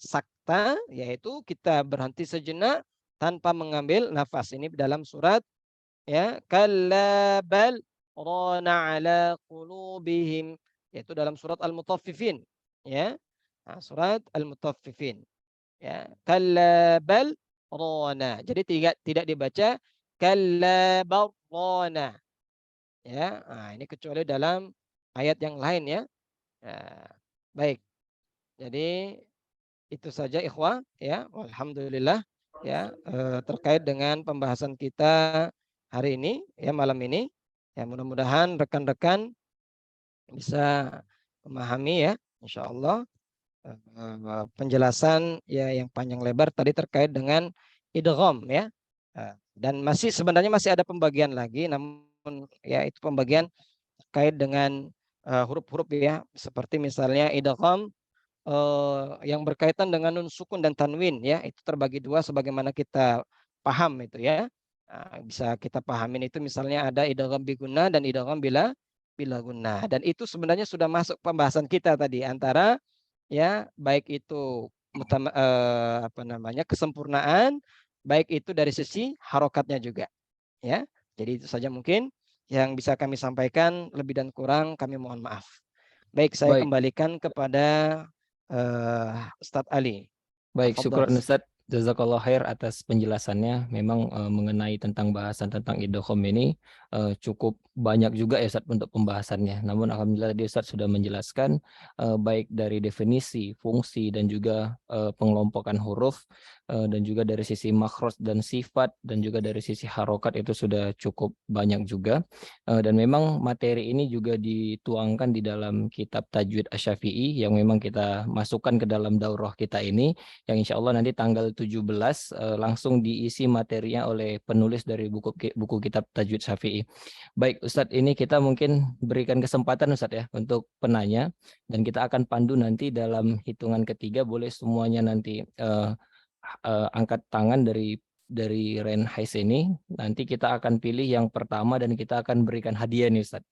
[SPEAKER 3] sakta, yaitu kita berhenti sejenak tanpa mengambil nafas. Ini dalam surat, ya, kalla bal rana ala qulubihim, yaitu dalam surat Al-Mutaffifin, ya. Nah, surat Al-Mutaffifin, ya. Kalla bal rana. Jadi tidak dibaca kalla bal rana, ya. Nah, ini kecuali dalam ayat yang lain, ya. Nah, baik. Jadi itu saja ikhwah, ya. Alhamdulillah, ya, terkait dengan pembahasan kita hari ini, ya, malam ini. Ya, mudah-mudahan rekan-rekan bisa memahami, ya, insyaallah penjelasan ya yang panjang lebar tadi terkait dengan idgham, ya. Dan sebenarnya masih ada pembagian lagi, namun ya itu pembagian terkait dengan huruf-huruf, ya, seperti misalnya idgham yang berkaitan dengan nun sukun dan tanwin, ya, itu terbagi dua sebagaimana kita paham itu, ya. Bisa kita pahamin itu, misalnya ada idgham bi gunnah dan idgham bila gunnah, dan itu sebenarnya sudah masuk pembahasan kita tadi antara, ya, baik itu apa namanya, kesempurnaan, baik itu dari sisi harokatnya juga, ya. Jadi itu saja mungkin yang bisa kami sampaikan, lebih dan kurang kami mohon maaf. Baik, saya
[SPEAKER 2] Baik.
[SPEAKER 3] kembalikan kepada Ustadz Ali.
[SPEAKER 2] Baik,
[SPEAKER 3] Tafadhol.
[SPEAKER 2] syukran Ustadz. Jazakallah khair atas penjelasannya. Memang mengenai tentang bahasan tentang idgham ini cukup banyak juga ya Ustadz untuk pembahasannya. Namun alhamdulillah tadi Ustadz sudah menjelaskan baik dari definisi, fungsi, dan juga pengelompokan huruf, dan juga dari sisi makhraj dan sifat, dan juga dari sisi harokat itu sudah cukup banyak juga. Dan memang materi ini juga dituangkan di dalam kitab Tajwid Asy-Syafi'i yang memang kita masukkan ke dalam daurah kita ini, yang insya Allah nanti tanggal 17 langsung diisi materinya oleh penulis dari buku kitab Tajwid Syafi'i. Baik Ustadz, ini kita mungkin berikan kesempatan Ustadz ya untuk penanya, dan kita akan pandu nanti dalam hitungan ketiga. Boleh semuanya nanti angkat tangan dari Renhais ini. Nanti kita akan pilih yang pertama dan kita akan berikan hadiah nih Ustadz.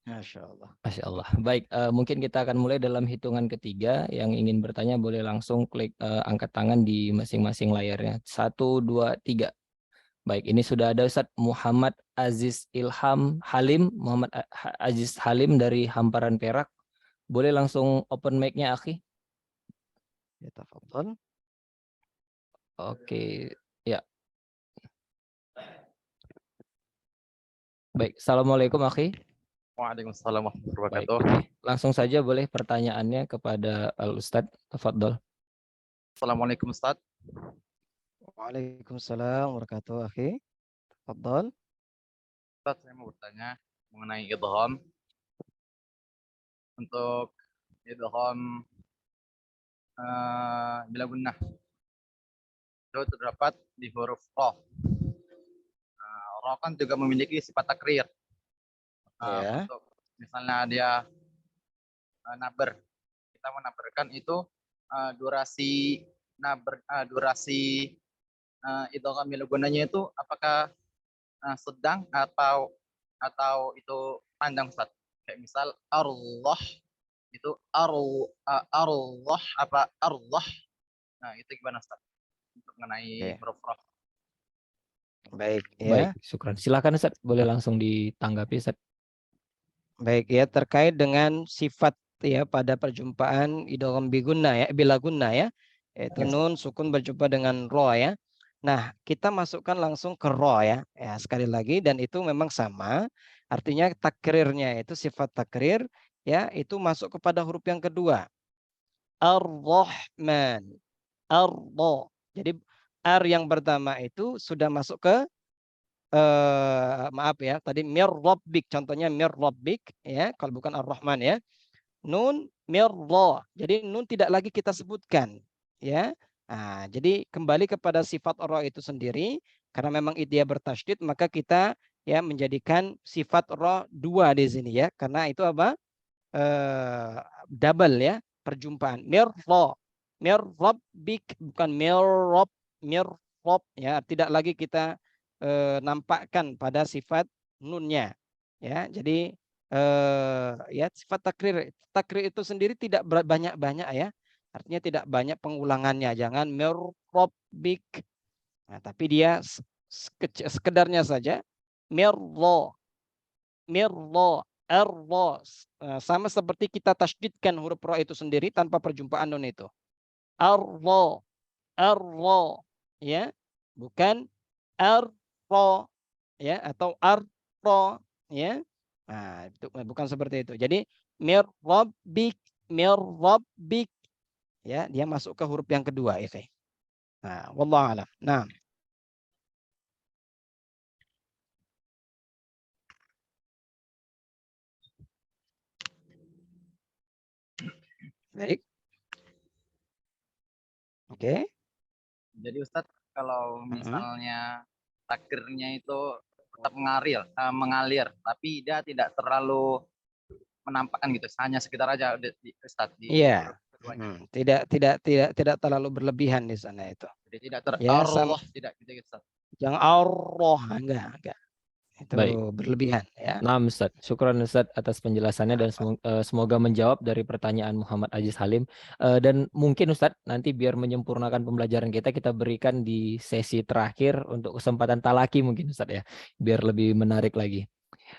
[SPEAKER 3] Masya Allah.
[SPEAKER 2] Masya Allah. Baik, mungkin kita akan mulai dalam hitungan ketiga. Yang ingin bertanya boleh langsung klik angkat tangan di masing-masing layarnya. 1, 2, 3. Baik, ini sudah ada Ustadz Muhammad Aziz Ilham Halim. Muhammad Aziz Halim dari Hamparan Perak. Boleh langsung open mic-nya, Akhi?
[SPEAKER 3] Ya, tafadhol.
[SPEAKER 2] Oke, ya. Baik, Assalamualaikum, Akhi.
[SPEAKER 4] Waalaikumsalam warahmatullahi
[SPEAKER 2] Baik,
[SPEAKER 4] wabarakatuh.
[SPEAKER 2] langsung saja boleh pertanyaannya kepada Al-Ustadz. Tafadhol.
[SPEAKER 4] Assalamualaikum Ustaz.
[SPEAKER 3] Waalaikumsalam warahmatullahi wabarakatuh. Tafadhol.
[SPEAKER 4] Ustaz, saya mau bertanya mengenai idgham. Untuk idgham bila gunnah itu terdapat di huruf ra. Ra kan juga memiliki sifat takrir.
[SPEAKER 3] Ya.
[SPEAKER 4] Untuk misalnya dia naber, kita menaberkan itu durasi idgham gunanya itu apakah sedang atau itu panjang Ustaz? Kayak misal Allah itu Allah apa Allah. Nah, itu gimana Ustaz? Untuk mengenai
[SPEAKER 3] Oke.
[SPEAKER 4] huruf roh.
[SPEAKER 3] Baik
[SPEAKER 2] Baik,
[SPEAKER 3] ya.
[SPEAKER 2] syukran. Silakan Ustaz, boleh langsung ditanggapi Ustaz.
[SPEAKER 3] Baik ya, terkait dengan sifat ya pada perjumpaan idgham biguna ya, bila guna ya, yaitu
[SPEAKER 4] Yes.
[SPEAKER 3] nun sukun berjumpa dengan ro ya. Nah, kita masukkan langsung ke ro ya. Ya, sekali lagi dan itu memang sama. Artinya takrirnya itu sifat takrir ya, itu masuk kepada huruf yang kedua. Ar-Rahman. Ar-Ra. Jadi ar yang pertama itu sudah masuk ke maaf ya, tadi mir rabbik, contohnya mir rabbik ya, kalau bukan ar-Rahman ya. Nun mirra. Jadi nun tidak lagi kita sebutkan ya. Nah, jadi kembali kepada sifat ra itu sendiri karena memang dia bertasydid maka kita ya menjadikan sifat ra dua di sini ya. Karena itu apa? Double ya, perjumpaan. Mirra. Mir rabbik bukan mir rob ya, tidak lagi kita nampakkan pada sifat nunnya ya. Jadi ya sifat takrir itu sendiri tidak banyak-banyak ya, artinya tidak banyak pengulangannya, jangan mirrobbik. Nah, tapi dia sekedarnya saja mirro erro, sama seperti kita tasydidkan huruf ro itu sendiri tanpa perjumpaan nun itu arro ya, bukan arro ya atau arro ya. Nah, itu bukan seperti itu. Jadi mir rabbik ya, dia masuk ke huruf yang kedua itu. Nah, wallahu alam. Nah, baik. Oke.
[SPEAKER 4] Jadi Ustadz, kalau misalnya takrirnya itu tetap mengalir, tapi dia tidak terlalu menampakkan gitu, hanya sekitar aja Ustadz di
[SPEAKER 3] Iya.
[SPEAKER 4] huruf keduanya.
[SPEAKER 3] Tidak terlalu berlebihan di sana itu.
[SPEAKER 4] Jadi tidak
[SPEAKER 3] Ya,
[SPEAKER 4] Allah, tidak gitu Ustadz.
[SPEAKER 3] yang Allah enggak. Itu
[SPEAKER 2] Baik.
[SPEAKER 3] berlebihan ya.
[SPEAKER 2] Nah, Ustaz, syukran Ustaz atas penjelasannya dan semoga menjawab dari pertanyaan Muhammad Aziz Halim. Dan mungkin Ustaz, nanti biar menyempurnakan pembelajaran kita berikan di sesi terakhir untuk kesempatan talaki mungkin Ustaz ya, biar lebih menarik lagi.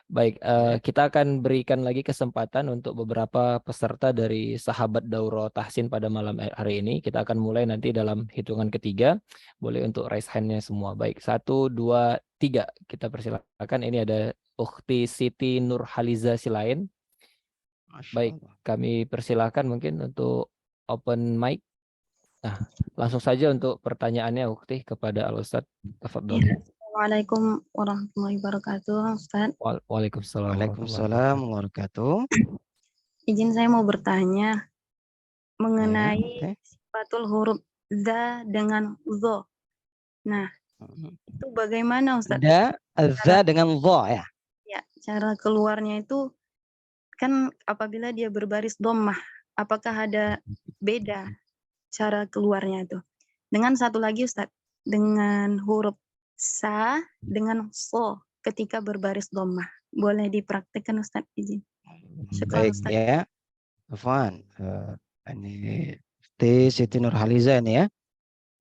[SPEAKER 2] Baik, kita akan berikan lagi kesempatan untuk beberapa peserta dari sahabat Daurah Tahsin pada malam hari ini. Kita akan mulai nanti dalam hitungan ketiga. Boleh untuk raise hand-nya semua. Baik, 1, 2, 3. Kita persilakan. Ini ada Ukhti Siti Nurhaliza Silain. Baik, kami persilakan mungkin untuk open mic. Nah, langsung saja untuk pertanyaannya Ukhti kepada Al-Ustadz. Tafadhol.
[SPEAKER 5] Assalamualaikum warahmatullahi wabarakatuh, Ustaz.
[SPEAKER 2] Waalaikumsalam.
[SPEAKER 3] Waalaikumsalam warahmatullahi wabarakatuh.
[SPEAKER 5] Izin saya mau bertanya mengenai sifatul huruf za dengan zo. Nah, itu bagaimana Ustaz?
[SPEAKER 3] Za dengan zo ya.
[SPEAKER 5] Ya, cara keluarnya itu kan apabila dia berbaris dhammah, apakah ada beda cara keluarnya itu? Dengan satu lagi Ustaz, dengan huruf sa dengan so ketika berbaris dhammah. Boleh dipraktikkan Ustaz, izin.
[SPEAKER 3] Baik
[SPEAKER 5] Ustaz.
[SPEAKER 3] ya. Afwan. Ini Siti Nurhaliza ini ya.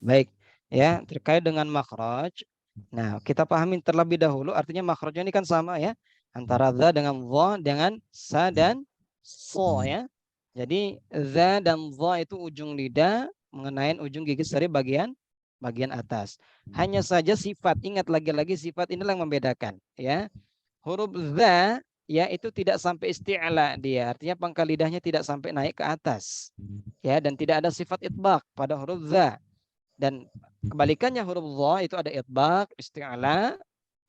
[SPEAKER 3] Baik ya, terkait dengan makhraj. Nah, kita pahami terlebih dahulu artinya makhrajnya ini kan sama ya. Antara za dengan dha dengan sa dan so ya. Jadi za dan dha itu ujung lidah mengenai ujung gigit dari bagian atas. Hanya saja sifat, ingat lagi-lagi sifat inilah yang membedakan ya. Huruf za ya itu tidak sampai isti'la dia, artinya pangkal lidahnya tidak sampai naik ke atas. Ya, dan tidak ada sifat itbaq pada huruf za. Dan kebalikannya huruf dha itu ada itbaq, isti'la.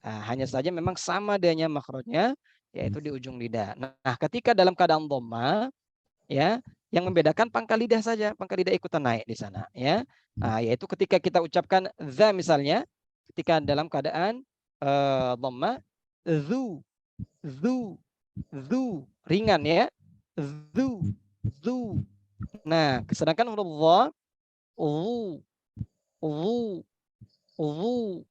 [SPEAKER 3] Nah, hanya saja memang sama adanya makhrajnya yaitu di ujung lidah. Nah, ketika dalam keadaan dhamma ya, yang membedakan pangkal lidah saja, pangkal lidah ikutan naik di sana ya. Nah, yaitu ketika kita ucapkan za misalnya, ketika dalam keadaan dhamma, zu ringan ya, zu. Nah, sedangkan huruf dha Zu.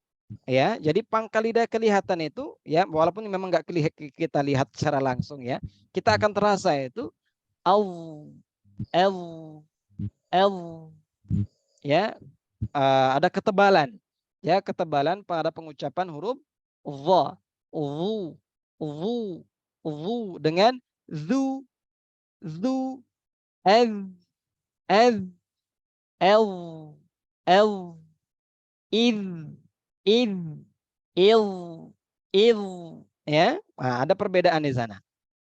[SPEAKER 3] Ya, jadi pangkal lidah kelihatan itu ya, walaupun memang nggak kita lihat secara langsung ya, kita akan terasa itu au, el, el, ya, ada ketebalan, ya, ketebalan pada pengucapan huruf dha, zu, zu, zu dengan zu, ez, ez, el, el, iz, iz, il, il, ya. Nah, ada perbedaan di sana.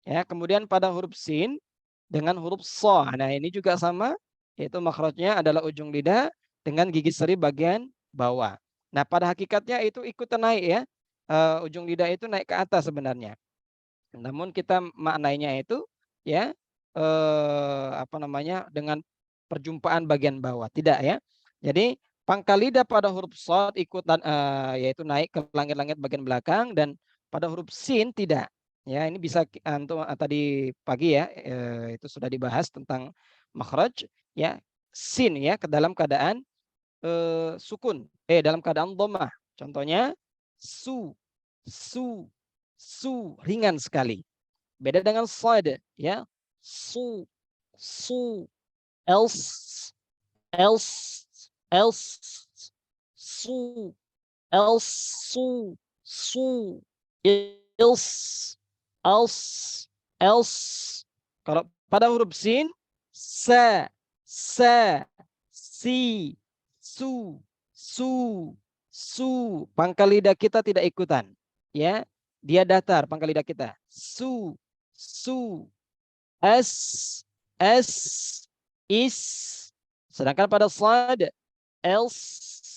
[SPEAKER 3] Ya, kemudian pada huruf sin dengan huruf so. Nah, ini juga sama, yaitu makhrajnya adalah ujung lidah dengan gigi seri bagian bawah. Nah, pada hakikatnya itu ikutan naik ya. Ujung lidah itu naik ke atas sebenarnya. Namun kita maknainya itu ya apa namanya dengan perjumpaan bagian bawah, tidak ya. Jadi pangkal lidah pada huruf shad ikutan yaitu naik ke langit-langit bagian belakang, dan pada huruf sin tidak. Ya, ini bisa antum tadi pagi ya itu sudah dibahas tentang makhraj ya. Sin ya ke dalam keadaan sukun, dalam keadaan dhammah. Contohnya su, su, su ringan sekali. Beda dengan sad ya. Su, su, else, else, else, su, else, su, su, else, else, else. Kalau pada huruf sin, sa, si, su, su. Pangkal lidah kita tidak ikutan. Ya, dia datar pangkal lidah kita. Su, s, is. Sedangkan pada sad, else,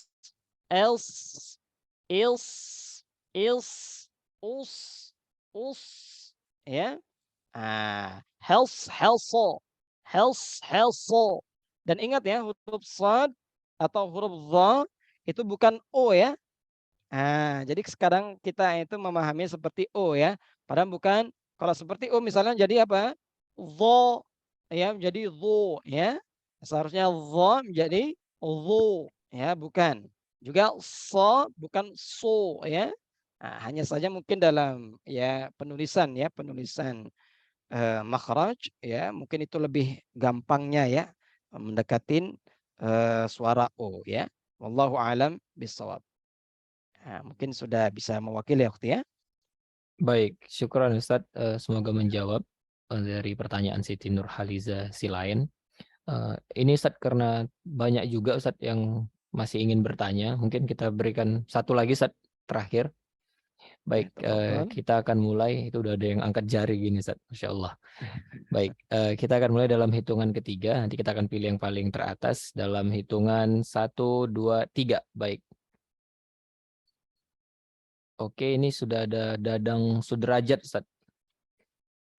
[SPEAKER 3] ils, us, ya. Helso. Dan ingat ya, huruf sad atau huruf dha itu bukan o ya. Jadi sekarang kita itu memahami seperti o ya, padahal bukan. Kalau seperti o misalnya jadi apa? Dho ya, menjadi dho ya. Seharusnya dho menjadi dho ya, bukan. Juga so bukan so ya. Hanya saja mungkin dalam ya penulisan makhraj ya, mungkin itu lebih gampangnya ya mendekatin suara o ya. Wallahu alam bisawab. Mungkin sudah bisa mewakili ya, Ukhti ya.
[SPEAKER 2] Baik, syukran Ustadz. Semoga menjawab dari pertanyaan Siti Nurhaliza Silain. Ini Ustadz karena banyak juga Ustadz yang masih ingin bertanya. Mungkin kita berikan satu lagi Ustadz terakhir. Baik, kita akan mulai. Itu udah ada yang angkat jari gini Ustadz. Masya Allah. Baik, kita akan mulai dalam hitungan ketiga. Nanti kita akan pilih yang paling teratas dalam hitungan 1, 2, 3. Baik. Oke, ini sudah ada Dadang Sudrajat, Ustaz.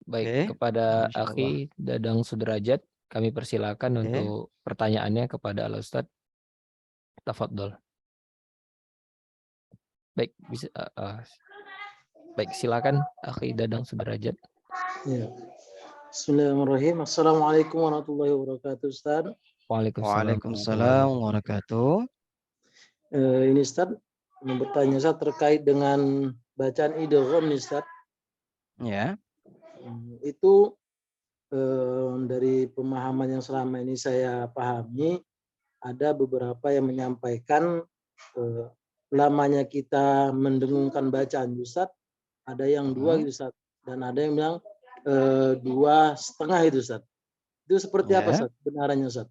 [SPEAKER 2] Baik, kepada Akhi Dadang Sudrajat, kami persilakan untuk pertanyaannya kepada Al Ustaz. Tafadhol. Baik, bisa baik, silakan Akhi Dadang Sudrajat.
[SPEAKER 6] Ya. Bismillahirrahmanirrahim. Assalamualaikum warahmatullahi wabarakatuh, Ustaz.
[SPEAKER 3] Waalaikumsalam warahmatullahi wabarakatuh.
[SPEAKER 6] Ini Ustaz, mau bertanya Ustaz terkait dengan bacaan idgham nih Ustaz.
[SPEAKER 3] Ya.
[SPEAKER 6] Itu dari pemahaman yang selama ini saya pahami, ada beberapa yang menyampaikan lamanya kita mendengungkan bacaan Ustaz, ada yang 2 gitu Ustaz, dan ada yang bilang 2,5 itu Ustaz. Itu seperti apa Ustaz kebenarannya Ustaz?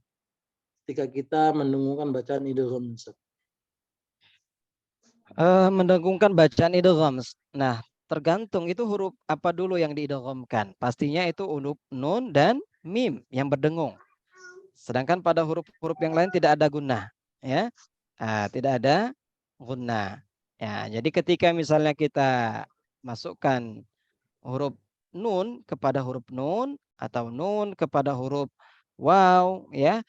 [SPEAKER 6] Ketika kita mendengungkan bacaan idgham Ustaz.
[SPEAKER 3] Mendengungkan bacaan idgham. Nah, tergantung itu huruf apa dulu yang diidghamkan. Pastinya itu huruf nun dan mim yang berdengung. Sedangkan pada huruf-huruf yang lain tidak ada gunnah, ya. Tidak ada gunnah. Ya, jadi ketika misalnya kita masukkan huruf nun kepada huruf nun atau nun kepada huruf waw, ya.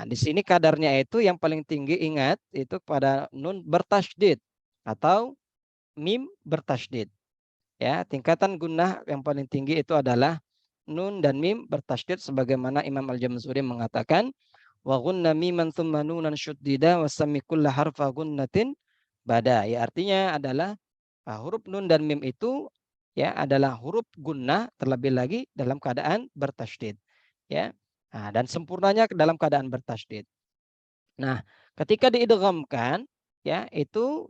[SPEAKER 3] Di sini kadarnya itu yang paling tinggi, ingat, itu pada nun bertasydid atau mim bertasydid. Ya, tingkatan gunnah yang paling tinggi itu adalah nun dan mim bertasydid, sebagaimana Imam Al-Jamzuri mengatakan wa gunna miman thumma nunan syuddida wa sami kulla harfa gunnatin bada. Ya artinya adalah huruf nun dan mim itu ya adalah huruf gunnah, terlebih lagi dalam keadaan bertasydid. Ya. Nah, dan sempurnanya dalam keadaan bertasydid. Nah, ketika diidghamkan ya itu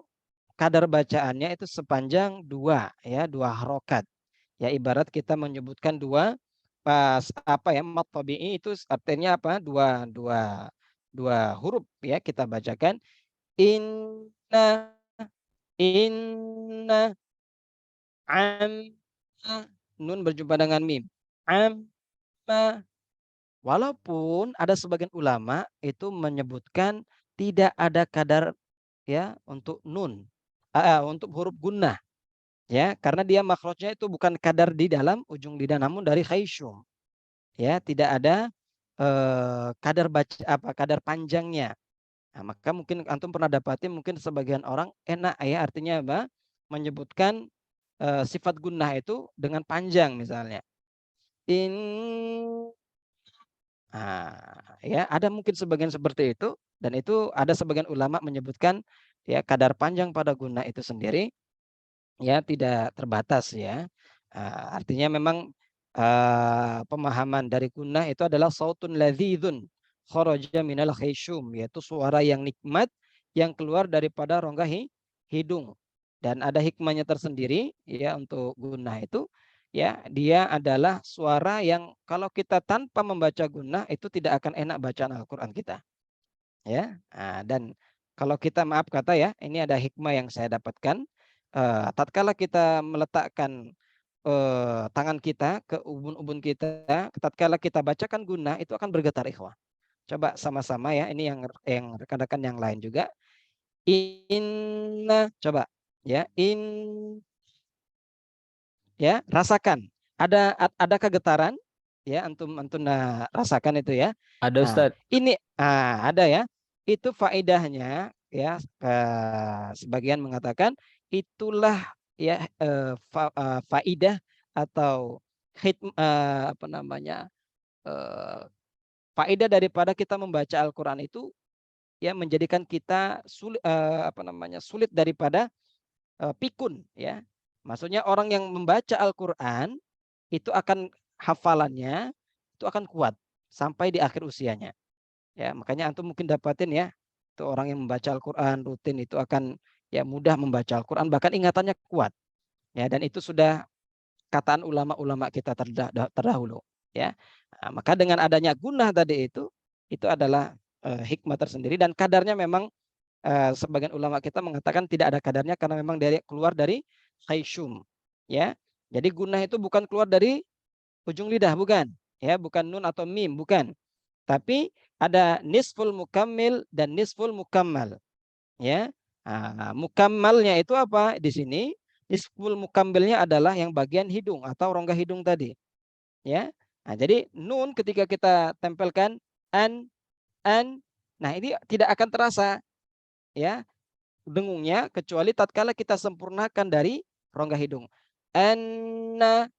[SPEAKER 3] kadar bacaannya itu sepanjang dua harokat. Ya ibarat kita menyebutkan dua pas apa ya mat tabi'i itu artinya apa? Dua huruf ya kita bacakan inna inna amma, nun berjumpa dengan mim. Amma. Walaupun ada sebagian ulama itu menyebutkan tidak ada kadar ya untuk nun, untuk huruf gunnah ya, karena dia makhrajnya itu bukan kadar di dalam ujung lidah namun dari khaysyum. Ya, tidak ada kadar baca kadar panjangnya. Nah, maka mungkin antum pernah dapati mungkin sebagian orang enak ya, artinya apa? Menyebutkan sifat gunnah itu dengan panjang misalnya. In ya ada mungkin sebagian seperti itu dan itu ada sebagian ulama menyebutkan ya kadar panjang pada gunnah itu sendiri ya tidak terbatas ya. Artinya memang pemahaman dari gunnah itu adalah sautun ladzizun kharaja minal khaysyum, yaitu suara yang nikmat yang keluar daripada rongga hidung. Dan ada hikmahnya tersendiri ya untuk gunnah itu ya, dia adalah suara yang kalau kita tanpa membaca gunnah itu tidak akan enak bacaan Al-Qur'an kita. Ya. Dan kalau kita maaf kata ya, ini ada hikmah yang saya dapatkan tatkala kita meletakkan tangan kita ke ubun-ubun kita, tatkala kita bacakan gunnah itu akan bergetar ikhwah. Coba sama-sama ya, ini yang rekan-rekan yang lain juga. Inna, coba ya, ya, rasakan. Adakah getaran? Ya, antum rasakan itu ya.
[SPEAKER 2] Ada
[SPEAKER 3] Nah,
[SPEAKER 2] Ustadz.
[SPEAKER 3] ini ada ya. Itu faedahnya ya, sebagian mengatakan itulah ya faedah atau apa namanya? Faedah daripada kita membaca Al-Qur'an itu ya menjadikan kita sulit daripada pikun ya. Maksudnya orang yang membaca Al-Qur'an itu akan hafalannya itu akan kuat sampai di akhir usianya. Ya, makanya antum mungkin dapatin ya, itu orang yang membaca Al-Qur'an rutin itu akan ya mudah membaca Al-Qur'an bahkan ingatannya kuat. Ya, dan itu sudah kataan ulama-ulama kita terdahulu ya. Nah, maka dengan adanya gunnah tadi itu adalah hikmah tersendiri dan kadarnya memang sebagian ulama kita mengatakan tidak ada kadarnya karena memang keluar dari khaysyum ya. Jadi gunnah itu bukan keluar dari ujung lidah, bukan ya, bukan nun atau mim, bukan, tapi ada nisful mukammil dan nisful mukammal ya. Mukammalnya itu apa di sini? Nisful mukammilnya adalah yang bagian hidung atau rongga hidung tadi ya. Jadi nun ketika kita tempelkan an, nah ini tidak akan terasa ya dengungnya kecuali tatkala kita sempurnakan dari rongga hidung. Anna,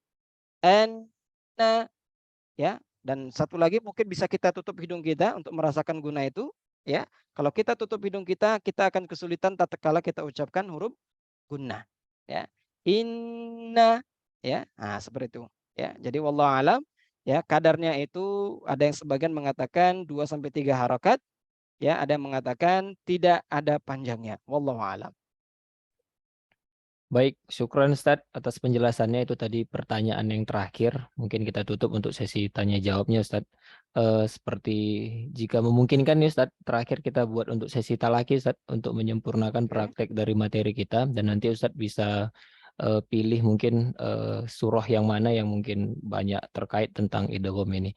[SPEAKER 3] ya. Dan satu lagi mungkin bisa kita tutup hidung kita untuk merasakan guna itu ya. Kalau kita tutup hidung kita akan kesulitan tatkala kita ucapkan huruf gunnah ya. Inna ya. Seperti itu ya. Jadi wallahu alam ya, kadarnya itu ada yang sebagian mengatakan 2 sampai 3 harakat ya, ada yang mengatakan tidak ada panjangnya. Wallahu alam.
[SPEAKER 2] Baik, syukran Ustadz atas penjelasannya. Itu tadi pertanyaan yang terakhir. Mungkin kita tutup untuk sesi tanya jawabnya Ustadz. Seperti jika memungkinkan nih Ustadz, terakhir kita buat untuk sesi talaki Ustadz, untuk menyempurnakan praktek dari materi kita. Dan nanti Ustadz bisa pilih mungkin surah yang mana yang mungkin banyak terkait tentang idgham ini.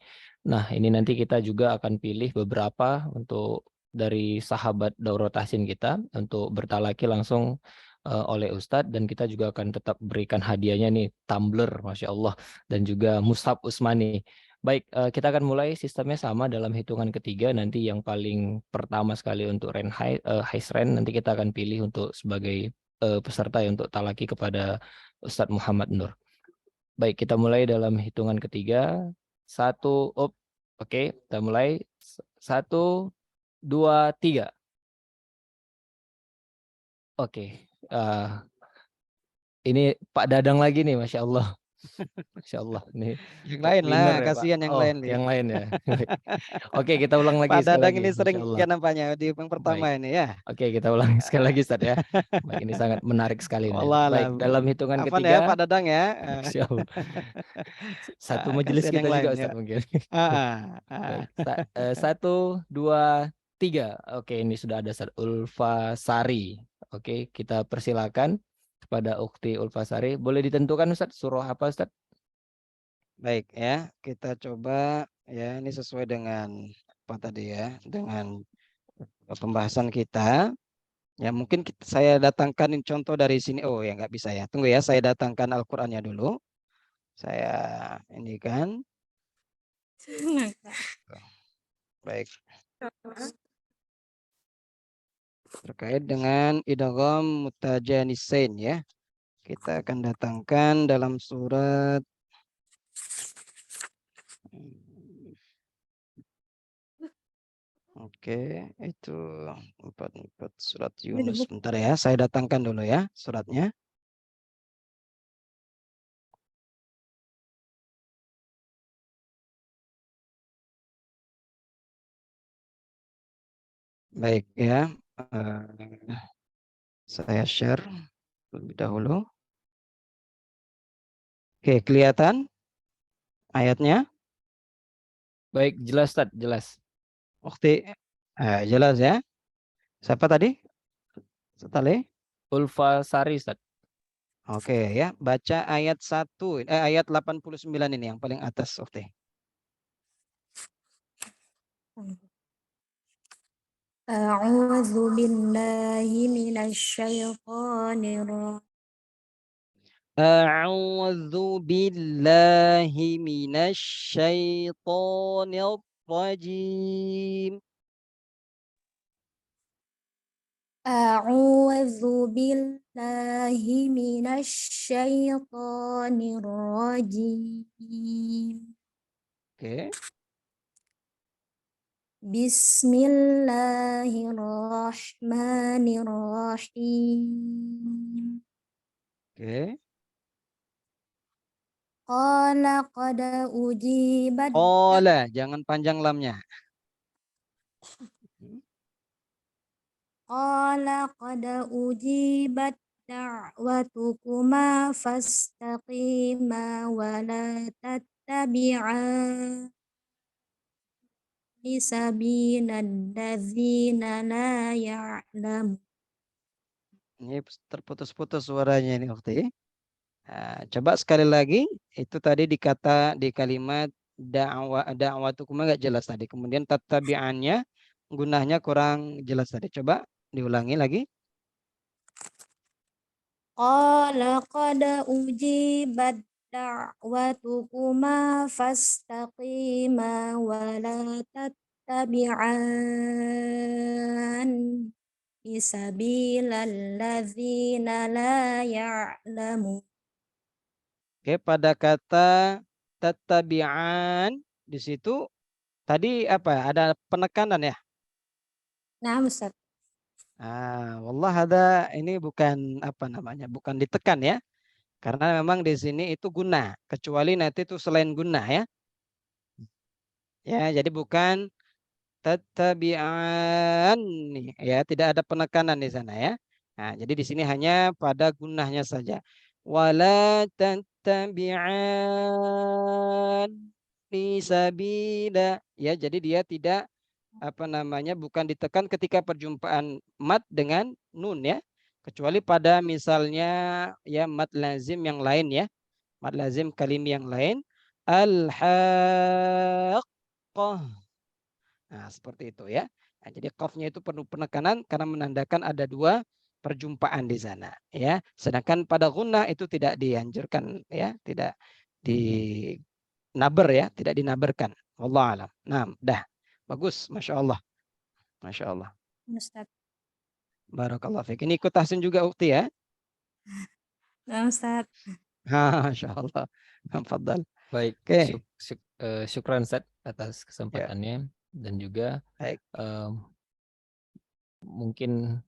[SPEAKER 2] Nah, ini nanti kita juga akan pilih beberapa untuk dari sahabat Daurah Tahsin kita untuk bertalaki langsung oleh Ustadz, dan kita juga akan tetap berikan hadiahnya nih, tumbler, Masya Allah, dan juga mushaf Utsmani. Baik, kita akan mulai sistemnya sama dalam hitungan ketiga. Nanti yang paling pertama sekali untuk Haisren, nanti kita akan pilih untuk sebagai peserta ya, untuk talaki kepada Ustadz Muhammad Nur. Baik, kita mulai dalam hitungan ketiga. Oke, kita mulai. 1, 2, 3. Oke. Ini Pak Dadang lagi nih, Masya Allah. Masya Allah. Nih
[SPEAKER 3] Yang lain
[SPEAKER 2] winner
[SPEAKER 3] lah,
[SPEAKER 2] ya, Pak.
[SPEAKER 3] kasihan yang
[SPEAKER 2] Oh,
[SPEAKER 3] lain nih.
[SPEAKER 2] yang lain ya. Oke, kita ulang
[SPEAKER 3] Pak
[SPEAKER 2] lagi sekali
[SPEAKER 3] Dadang
[SPEAKER 2] lagi.
[SPEAKER 3] ini
[SPEAKER 2] Masya
[SPEAKER 3] sering
[SPEAKER 2] Allah.
[SPEAKER 3] kan nampaknya di yang pertama
[SPEAKER 2] Baik.
[SPEAKER 3] ini ya.
[SPEAKER 2] Oke, kita ulang sekali lagi, Ustaz ya. Baik, ini sangat menarik sekali nih.
[SPEAKER 3] Allah
[SPEAKER 2] Baik,
[SPEAKER 3] alam.
[SPEAKER 2] dalam hitungan
[SPEAKER 3] Apa ya
[SPEAKER 2] ketiga,
[SPEAKER 3] Pak Dadang ya?
[SPEAKER 2] Masya Allah. Satu majelis
[SPEAKER 3] Kasihan
[SPEAKER 2] kita
[SPEAKER 3] yang lain
[SPEAKER 2] juga,
[SPEAKER 3] ya.
[SPEAKER 2] Ustaz, mungkin.
[SPEAKER 3] Ah.
[SPEAKER 2] Baik, 1, 2, 3. Oke, ini sudah ada Ustaz Ulfa Sari. Oke, kita persilakan kepada Ukti Ulfa Sari. Boleh ditentukan Ustaz surah apa Ustaz?
[SPEAKER 3] Baik ya, kita coba ya ini sesuai dengan apa tadi ya, dengan pembahasan kita. Ya mungkin saya datangkan contoh dari sini. Oh ya nggak bisa ya. Tunggu ya, saya datangkan Al-Qur'annya dulu. Saya ini kan. Baik. Terkait dengan idgham mutajanisain ya. Kita akan datangkan dalam surat Oke, itu 44 surat Yunus. Bentar ya, saya datangkan dulu ya suratnya. Baik ya, saya share terlebih dahulu. Oke, kelihatan ayatnya?
[SPEAKER 2] Baik, jelas Ustaz, jelas.
[SPEAKER 3] Oke, jelas ya. Siapa tadi? Setale?
[SPEAKER 2] Ulfa Sari Ustaz.
[SPEAKER 3] Oke ya, baca ayat 1, ayat 89 ini yang paling atas. Oke.
[SPEAKER 7] A'udzu billahi minasyaitonir
[SPEAKER 3] A'udzu billahi minasyaitonir rajim.
[SPEAKER 7] A'udzu billahi minasyaitonir rajim.
[SPEAKER 3] Oke.
[SPEAKER 7] Bismillahirrahmanirrahim.
[SPEAKER 3] Oke.
[SPEAKER 7] Qala qad ujibat
[SPEAKER 3] Qala, jangan panjang lamnya.
[SPEAKER 7] Qala qad ujibat da'watukuma fastaqima wa la tattabi'an sabilal ladzina la ya'lam.
[SPEAKER 3] Ini terputus-putus suaranya ini waktu. Coba sekali lagi, itu tadi di kalimat da'watukum enggak jelas tadi. Kemudian tattabi'annya gunanya kurang jelas tadi. Coba diulangi lagi.
[SPEAKER 7] Qala qad ujibat da'watukuma fastaqima wa la tattabi'an sabilal ladzina la ya'lamun.
[SPEAKER 3] Oke, pada kata tattabi'an di situ tadi apa? Ada penekanan ya?
[SPEAKER 7] Nah, Ustaz.
[SPEAKER 3] Wallah ini bukan apa namanya? Bukan ditekan ya. Karena memang di sini itu guna, kecuali nanti itu selain guna ya. Ya, jadi bukan tattabi'an nih ya, tidak ada penekanan di sana ya. Nah, jadi di sini hanya pada gunahnya saja. Wala tattabi'an sabila ya, jadi dia tidak apa namanya, bukan ditekan ketika perjumpaan mat dengan nun ya. Kecuali pada misalnya ya mat lazim yang lain ya. Mat lazim kalim yang lain. Al-haqqah. Nah, seperti itu ya. Nah, jadi qafnya itu perlu penekanan karena menandakan ada dua perjumpaan di sana ya. Sedangkan pada gunnah itu tidak dianjurkan ya, tidak dinaber ya, tidak dinaberkan. Wallahu alam. Nah, dah. Bagus, Masya Allah. Masya Allah.
[SPEAKER 7] Ustaz.
[SPEAKER 3] Barakallah fiik. Ini ikut tahsin juga Ukti ya.
[SPEAKER 7] Nah, Ustaz.
[SPEAKER 3] Masya Allah. Fadal.
[SPEAKER 2] Baik,
[SPEAKER 3] Oke.
[SPEAKER 2] syukran Ustaz atas kesempatannya dan juga
[SPEAKER 3] Baik.
[SPEAKER 2] mungkin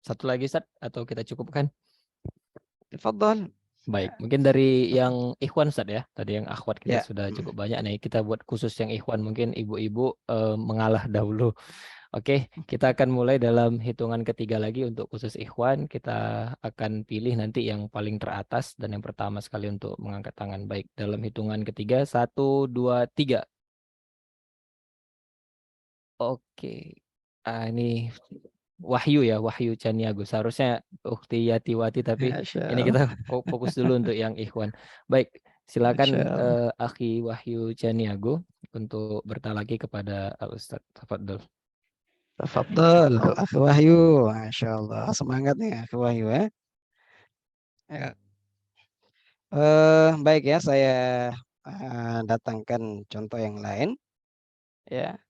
[SPEAKER 2] Satu lagi Ustaz atau kita cukupkan?
[SPEAKER 3] Tafadhol.
[SPEAKER 2] Baik, mungkin dari yang ikhwan Ustaz ya. Tadi yang akhwat kita
[SPEAKER 3] Ya.
[SPEAKER 2] sudah cukup banyak nih. Kita buat khusus yang ikhwan, mungkin ibu-ibu mengalah dahulu. Oke, kita akan mulai dalam hitungan ketiga lagi untuk khusus ikhwan. Kita akan pilih nanti yang paling teratas dan yang pertama sekali untuk mengangkat tangan. Baik, dalam hitungan ketiga, 1, 2, 3. Oke, ini Wahyu ya, Wahyu Caniago. Seharusnya Ukti Yatiwati, tapi
[SPEAKER 3] Masya
[SPEAKER 2] ini
[SPEAKER 3] Allah.
[SPEAKER 2] kita fokus dulu untuk yang ikhwan. Baik, silakan
[SPEAKER 3] Masya Allah.
[SPEAKER 2] Akhi Wahyu Caniago untuk bertalaki kepada Al-Ustaz. Tafadhol.
[SPEAKER 3] Tafadhol, Akhi Wahyu. Masya Allah. Semangat nih Akhi Wahyu ya. Ya. Baik ya, saya datangkan contoh yang lain. Ya.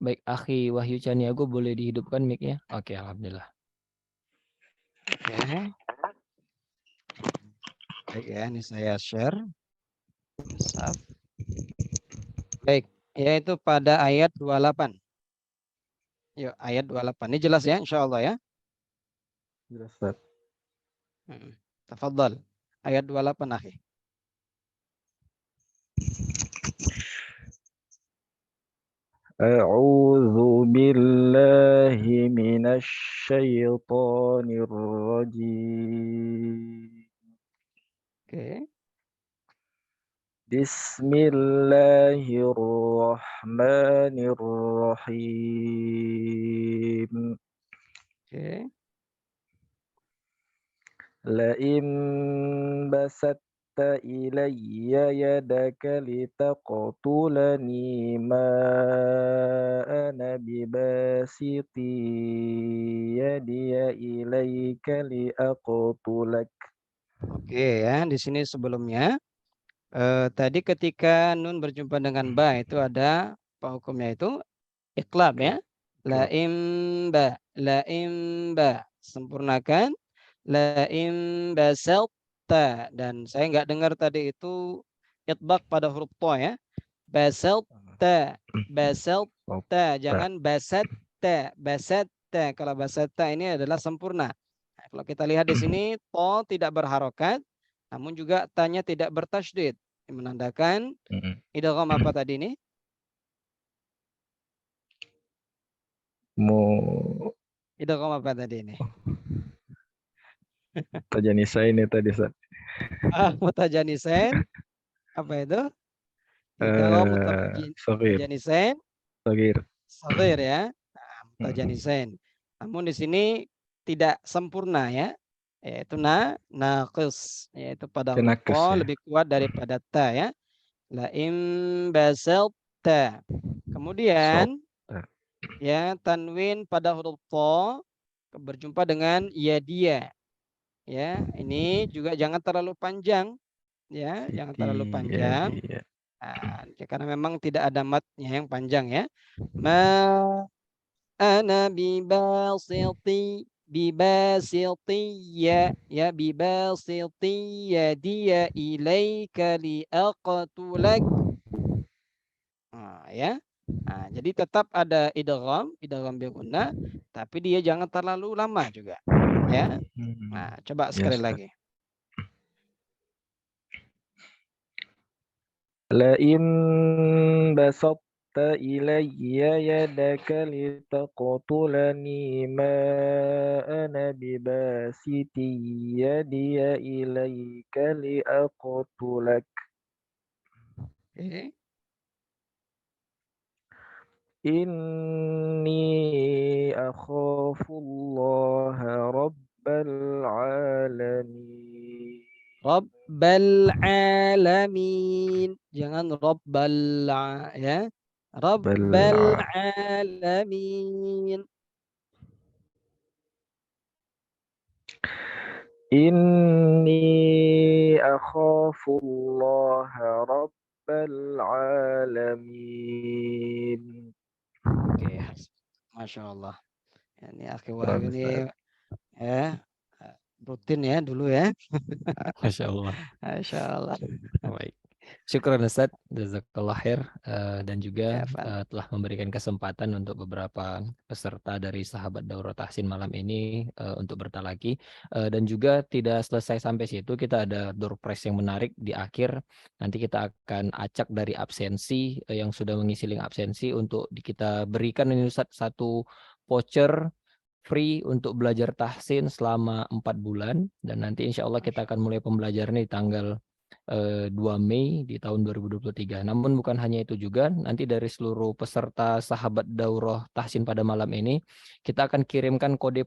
[SPEAKER 2] Baik, Akhi Wahyu Caniago boleh dihidupkan mic-nya? Oke, alhamdulillah.
[SPEAKER 3] Oke. Baik ya, ini saya share. Baik, yaitu pada ayat 28. Yuk, ayat 28. Ini jelas ya, insya Allah ya.
[SPEAKER 6] Jelas, Ustaz.
[SPEAKER 3] Tafadhal. Ayat 28, akhi.
[SPEAKER 8] أعوذ بالله من الشيطان الرجيم
[SPEAKER 3] Oke.
[SPEAKER 8] بسم الله الرحمن الرحيم
[SPEAKER 3] Oke.
[SPEAKER 8] لئن بسطت إلي يدك لتقتلني ما أنا بباسط يدي إليك لأقتلك.
[SPEAKER 3] Oke ya, di sini sebelumnya tadi ketika nun berjumpa dengan ba itu ada apa hukumnya itu? Iqlab ya. La imba. Sempurnakan. La imbasalta. Dan saya nggak dengar tadi itu itbaq pada huruf to ya. Basalta. Jangan basatta. Kalau basatta ini adalah sempurna. Nah, kalau kita lihat di sini to tidak berharokat, namun juga tanya tidak bertasydid. Menandakan idgham apa tadi ini? Idgham apa tadi ini?
[SPEAKER 8] Tajanisain ini tadi, Ustaz.
[SPEAKER 3] Mutajanisain. Apa itu? Idgham mutajanisain. Shaghir ya. Nah, mutajanisain. Namun di sini tidak sempurna ya. Yaitu naqis, yaitu pada huruf ta lebih kuat daripada ta ya. La imbasalta. Kemudian ya tanwin pada huruf ta berjumpa dengan yadia. Ya, ini juga jangan terlalu panjang ya, jangan terlalu panjang. Nah, karena memang tidak ada matnya yang panjang ya. Ma ana bibasiti dia ilaika liaqtulak. Nah, ya. Nah, jadi tetap ada idgham bil gunnah, tapi dia jangan terlalu lama juga. Ya. Nah, coba sekali lagi.
[SPEAKER 8] La in basatta ilayya yadaka litaqtulani ma ana bibasiti yadiya ilayka liaqtulak. Inni akhafullaha rabbal alamin.
[SPEAKER 3] Rabbal alamin. Jangan rabbal ya. Rabbal alamin.
[SPEAKER 8] Inni akhafullaha rabbal alamin.
[SPEAKER 3] Oke, Masya Allah. Ini akhi Wahyu ini ya rutin ya dulu ya.
[SPEAKER 2] Masya Allah.
[SPEAKER 3] Masya Allah.
[SPEAKER 2] Baik. Syukran Ustaz, jazakallah khair, dan juga
[SPEAKER 3] Ya, Pak.
[SPEAKER 2] telah memberikan kesempatan untuk beberapa peserta dari sahabat Daurah Tahsin malam ini untuk bertalaki. Dan juga tidak selesai sampai situ, kita ada door prize yang menarik di akhir. Nanti kita akan acak dari absensi yang sudah mengisi link absensi untuk kita berikan ini Ustaz satu voucher free untuk belajar tahsin selama 4 bulan, dan nanti insya Allah kita akan mulai pembelajaran di tanggal 2 Mei di tahun 2023. Namun bukan hanya itu juga, nanti dari seluruh peserta sahabat daurah tahsin pada malam ini, kita akan kirimkan kode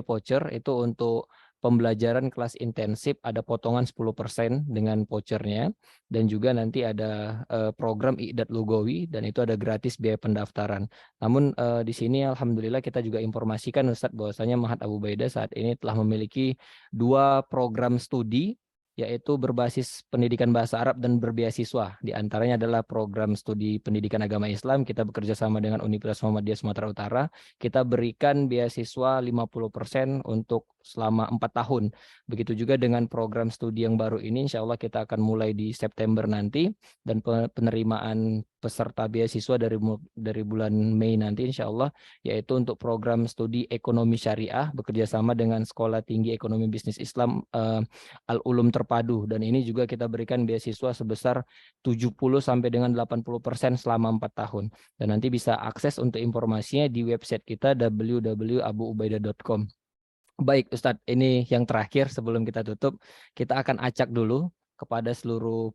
[SPEAKER 2] voucher itu untuk pembelajaran kelas intensif, ada potongan 10% dengan vouchernya, dan juga nanti ada program I'dad Lugawi, dan itu ada gratis biaya pendaftaran. Namun di sini alhamdulillah kita juga informasikan Ustadz bahwasanya Ma'had Abu Ubaidah saat ini telah memiliki 2 program studi, yaitu berbasis pendidikan bahasa Arab dan berbeasiswa. Di antaranya adalah program studi pendidikan agama Islam. Kita bekerja sama dengan Universitas Muhammadiyah Sumatera Utara. Kita berikan beasiswa 50% untuk selama 4 tahun. Begitu juga dengan program studi yang baru ini, insya Allah kita akan mulai di September nanti, dan penerimaan peserta beasiswa dari bulan Mei nanti insya Allah, yaitu untuk program studi ekonomi syariah bekerja sama dengan Sekolah Tinggi Ekonomi Bisnis Islam Al-Ulum Terpadu, dan ini juga kita berikan beasiswa sebesar 70 sampai dengan 80% selama 4 tahun. Dan nanti bisa akses untuk informasinya di website kita www.abuubaidah.com. Baik Ustadz, ini yang terakhir sebelum kita tutup, kita akan acak dulu kepada seluruh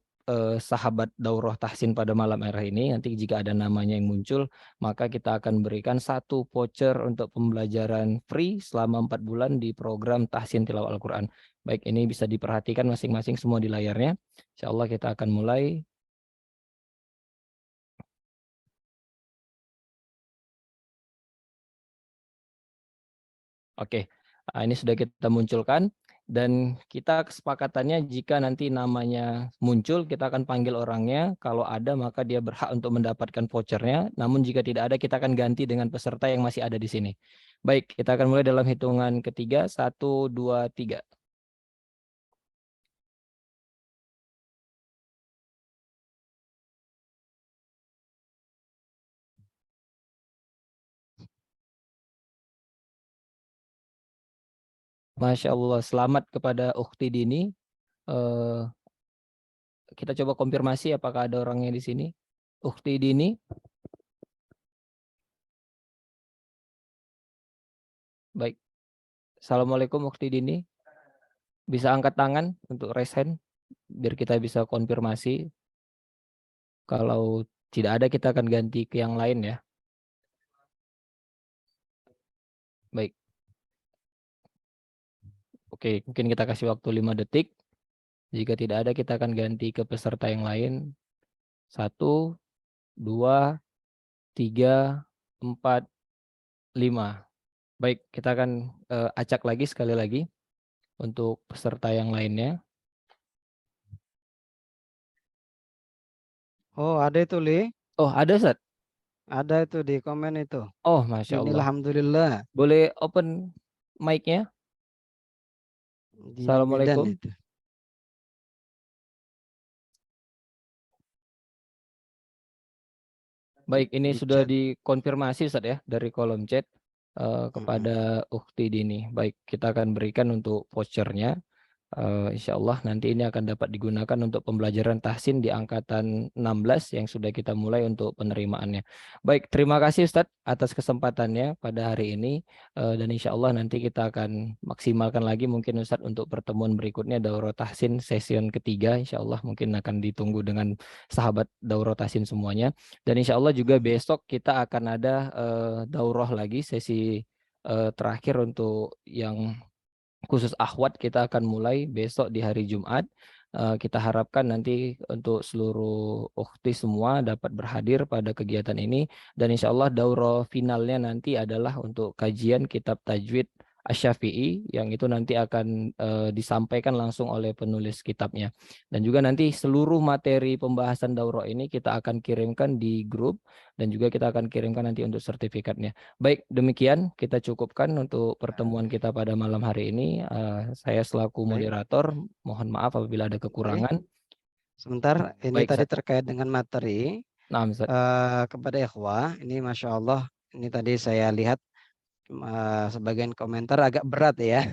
[SPEAKER 2] sahabat daurah tahsin pada malam hari ini. Nanti jika ada namanya yang muncul, maka kita akan berikan satu voucher untuk pembelajaran free selama 4 bulan di program tahsin tilawah Al-Quran. Baik, ini bisa diperhatikan masing-masing semua di layarnya. Insya Allah kita akan mulai. Oke, ini sudah kita munculkan. Dan kita kesepakatannya jika nanti namanya muncul, kita akan panggil orangnya. Kalau ada, maka dia berhak untuk mendapatkan vouchernya. Namun jika tidak ada, kita akan ganti dengan peserta yang masih ada di sini. Baik, kita akan mulai dalam hitungan ketiga. 1, 2, 3. Masya Allah, selamat kepada Ukhti Dini. Kita coba konfirmasi apakah ada orangnya di sini. Ukhti Dini. Baik. Assalamualaikum Ukhti Dini. Bisa angkat tangan untuk raise hand biar kita bisa konfirmasi. Kalau tidak ada, kita akan ganti ke yang lain ya. Baik. Oke, mungkin kita kasih waktu 5 detik. Jika tidak ada, kita akan ganti ke peserta yang lain. 1, 2, 3, 4, 5. Baik, kita akan acak lagi sekali lagi untuk peserta yang lainnya.
[SPEAKER 3] Oh, ada itu, Li.
[SPEAKER 2] Oh, ada, Ustaz?
[SPEAKER 3] Ada itu di komen itu.
[SPEAKER 2] Oh, Masya Allah.
[SPEAKER 3] Alhamdulillah.
[SPEAKER 2] Boleh open mic-nya?
[SPEAKER 3] Di
[SPEAKER 2] Assalamualaikum.
[SPEAKER 3] Medan itu.
[SPEAKER 2] Baik, ini
[SPEAKER 3] Di
[SPEAKER 2] sudah
[SPEAKER 3] chat.
[SPEAKER 2] dikonfirmasi Ustaz ya dari kolom chat kepada Ukhti Dini. Baik, kita akan berikan untuk vouchernya. Insya Allah nanti ini akan dapat digunakan untuk pembelajaran tahsin di angkatan 16 yang sudah kita mulai untuk penerimaannya. Baik, terima kasih Ustadz atas kesempatannya pada hari ini, dan insya Allah nanti kita akan maksimalkan lagi mungkin Ustadz untuk pertemuan berikutnya daurah tahsin session ketiga. Insya Allah mungkin akan ditunggu dengan sahabat daurah tahsin semuanya, dan insya Allah juga besok kita akan ada daurah lagi sesi terakhir untuk yang khusus akhwat. Kita akan mulai besok di hari Jumat. Kita harapkan nanti untuk seluruh ukhti semua dapat berhadir pada kegiatan ini, dan insya Allah daurah finalnya nanti adalah untuk kajian kitab tajwid Asy-Syafi'i yang itu nanti akan disampaikan langsung oleh penulis kitabnya. Dan juga nanti seluruh materi pembahasan daurah ini kita akan kirimkan di grup dan juga kita akan kirimkan nanti untuk sertifikatnya. Baik, demikian kita cukupkan untuk pertemuan kita pada malam hari ini. Saya selaku moderator mohon maaf apabila ada kekurangan.
[SPEAKER 3] Sebentar, ini
[SPEAKER 2] Baik,
[SPEAKER 3] tadi
[SPEAKER 2] Ustaz.
[SPEAKER 3] terkait dengan materi
[SPEAKER 2] Nah, Ustaz.
[SPEAKER 3] kepada ikhwah. Ini Masya Allah, ini tadi saya lihat sebagian komentar agak berat ya.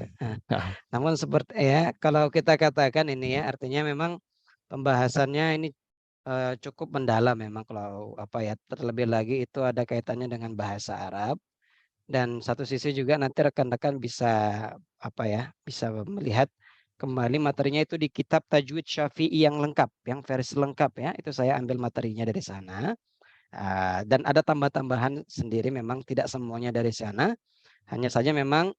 [SPEAKER 3] Namun seperti ya, kalau kita katakan ini ya, artinya memang pembahasannya ini cukup mendalam memang kalau apa ya, terlebih lagi itu ada kaitannya dengan bahasa Arab. Dan satu sisi juga nanti rekan-rekan bisa apa ya, bisa melihat kembali materinya itu di kitab Tajwid Syafi'i yang lengkap, yang versi lengkap ya. Itu saya ambil materinya dari sana. Dan ada tambah-tambahan sendiri, memang tidak semuanya dari sana. Hanya saja memang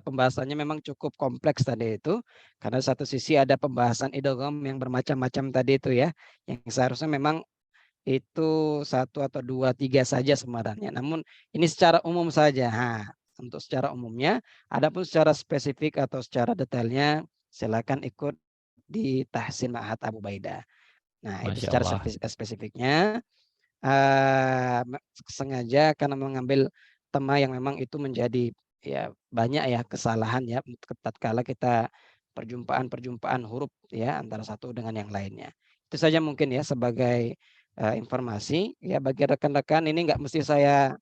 [SPEAKER 3] pembahasannya memang cukup kompleks tadi itu, karena satu sisi ada pembahasan idgham yang bermacam-macam tadi itu ya, yang seharusnya memang itu 1 atau 2, 3 saja sebenarnya. Namun ini secara umum saja. Untuk secara umumnya, adapun secara spesifik atau secara detailnya silakan ikut di Tahsin Ma'had Abu Ubaidah. Nah, itu
[SPEAKER 2] Masya
[SPEAKER 3] secara
[SPEAKER 2] Allah.
[SPEAKER 3] spesifiknya sengaja karena mengambil tema yang memang itu menjadi ya banyak ya kesalahan ya tatkala kita perjumpaan huruf ya antara satu dengan yang lainnya. Itu saja mungkin ya sebagai informasi ya bagi rekan-rekan. Ini nggak mesti saya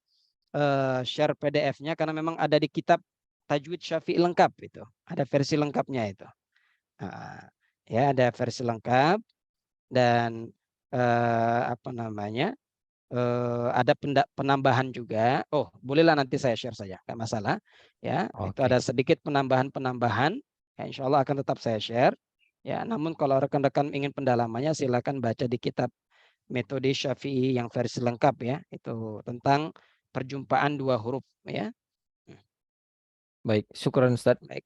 [SPEAKER 3] share PDF-nya karena memang ada di kitab Tajwid Syafi'i lengkap itu. Ada versi lengkapnya itu. Ya ada versi lengkap dan apa namanya? Ada penambahan juga. Oh, bolehlah nanti saya share saja, nggak masalah. Ya, itu
[SPEAKER 2] Oke.
[SPEAKER 3] ada sedikit penambahan. Ya, insya Allah akan tetap saya share. Ya, namun kalau rekan-rekan ingin pendalamannya, silakan baca di kitab Metode Syafi'i yang versi lengkap ya. Itu tentang perjumpaan 2 huruf ya.
[SPEAKER 2] Baik, syukran Ustaz.
[SPEAKER 3] Baik.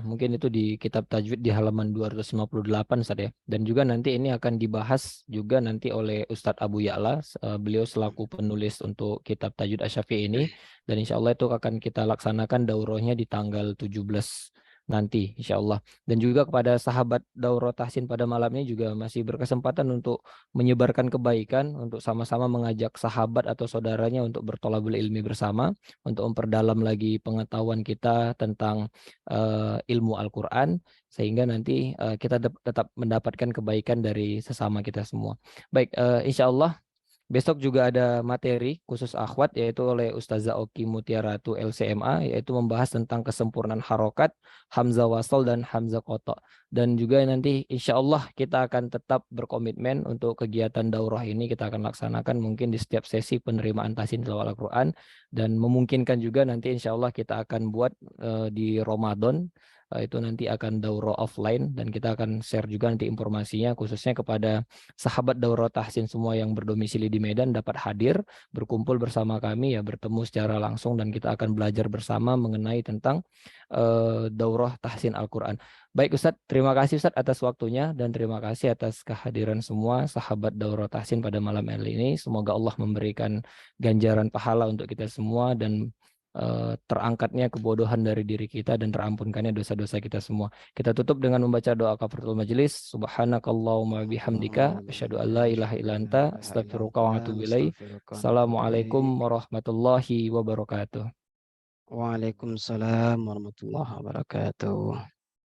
[SPEAKER 2] Mungkin itu di kitab tajwid di halaman 258 Ustaz ya. Dan juga nanti ini akan dibahas juga nanti oleh Ustadz Abu Ya'la. Beliau selaku penulis untuk kitab tajwid Asy-Syafi'i ini. Dan insya Allah itu akan kita laksanakan daurahnya di tanggal 17 nanti insya Allah. Dan juga kepada sahabat daurah tahsin pada malam ini juga masih berkesempatan untuk menyebarkan kebaikan, untuk sama-sama mengajak sahabat atau saudaranya untuk bertolabul ilmi bersama, untuk memperdalam lagi pengetahuan kita tentang ilmu Al-Quran, sehingga nanti kita tetap mendapatkan kebaikan dari sesama kita semua. Baik, insya Allah besok juga ada materi khusus akhwat yaitu oleh Ustazah Oki Mutiaratu LCMA, yaitu membahas tentang kesempurnaan harokat, hamzah wasol dan hamzah koto. Dan juga nanti insya Allah kita akan tetap berkomitmen untuk kegiatan daurah ini kita akan laksanakan mungkin di setiap sesi penerimaan tahsin tilawah Al-Quran, dan memungkinkan juga nanti insya Allah kita akan buat di Ramadan. Itu nanti akan daurah offline dan kita akan share juga nanti informasinya khususnya kepada sahabat daurah tahsin semua yang berdomisili di Medan dapat hadir berkumpul bersama kami ya, bertemu secara langsung dan kita akan belajar bersama mengenai tentang daurah tahsin Al-Quran. Baik Ustadz, terima kasih Ustadz atas waktunya dan terima kasih atas kehadiran semua sahabat daurah tahsin pada malam hari ini. Semoga Allah memberikan ganjaran pahala untuk kita semua dan terangkatnya kebodohan dari diri kita dan terampunkannya dosa-dosa kita semua. Kita tutup dengan membaca doa kafaratul majelis. Subhanakallahumma bihamdika asyhadu an la ilaha illa anta astaghfiruka wa atubu ilaik. Assalamualaikum warahmatullahi wabarakatuh.
[SPEAKER 3] Waalaikumsalam warahmatullahi wabarakatuh.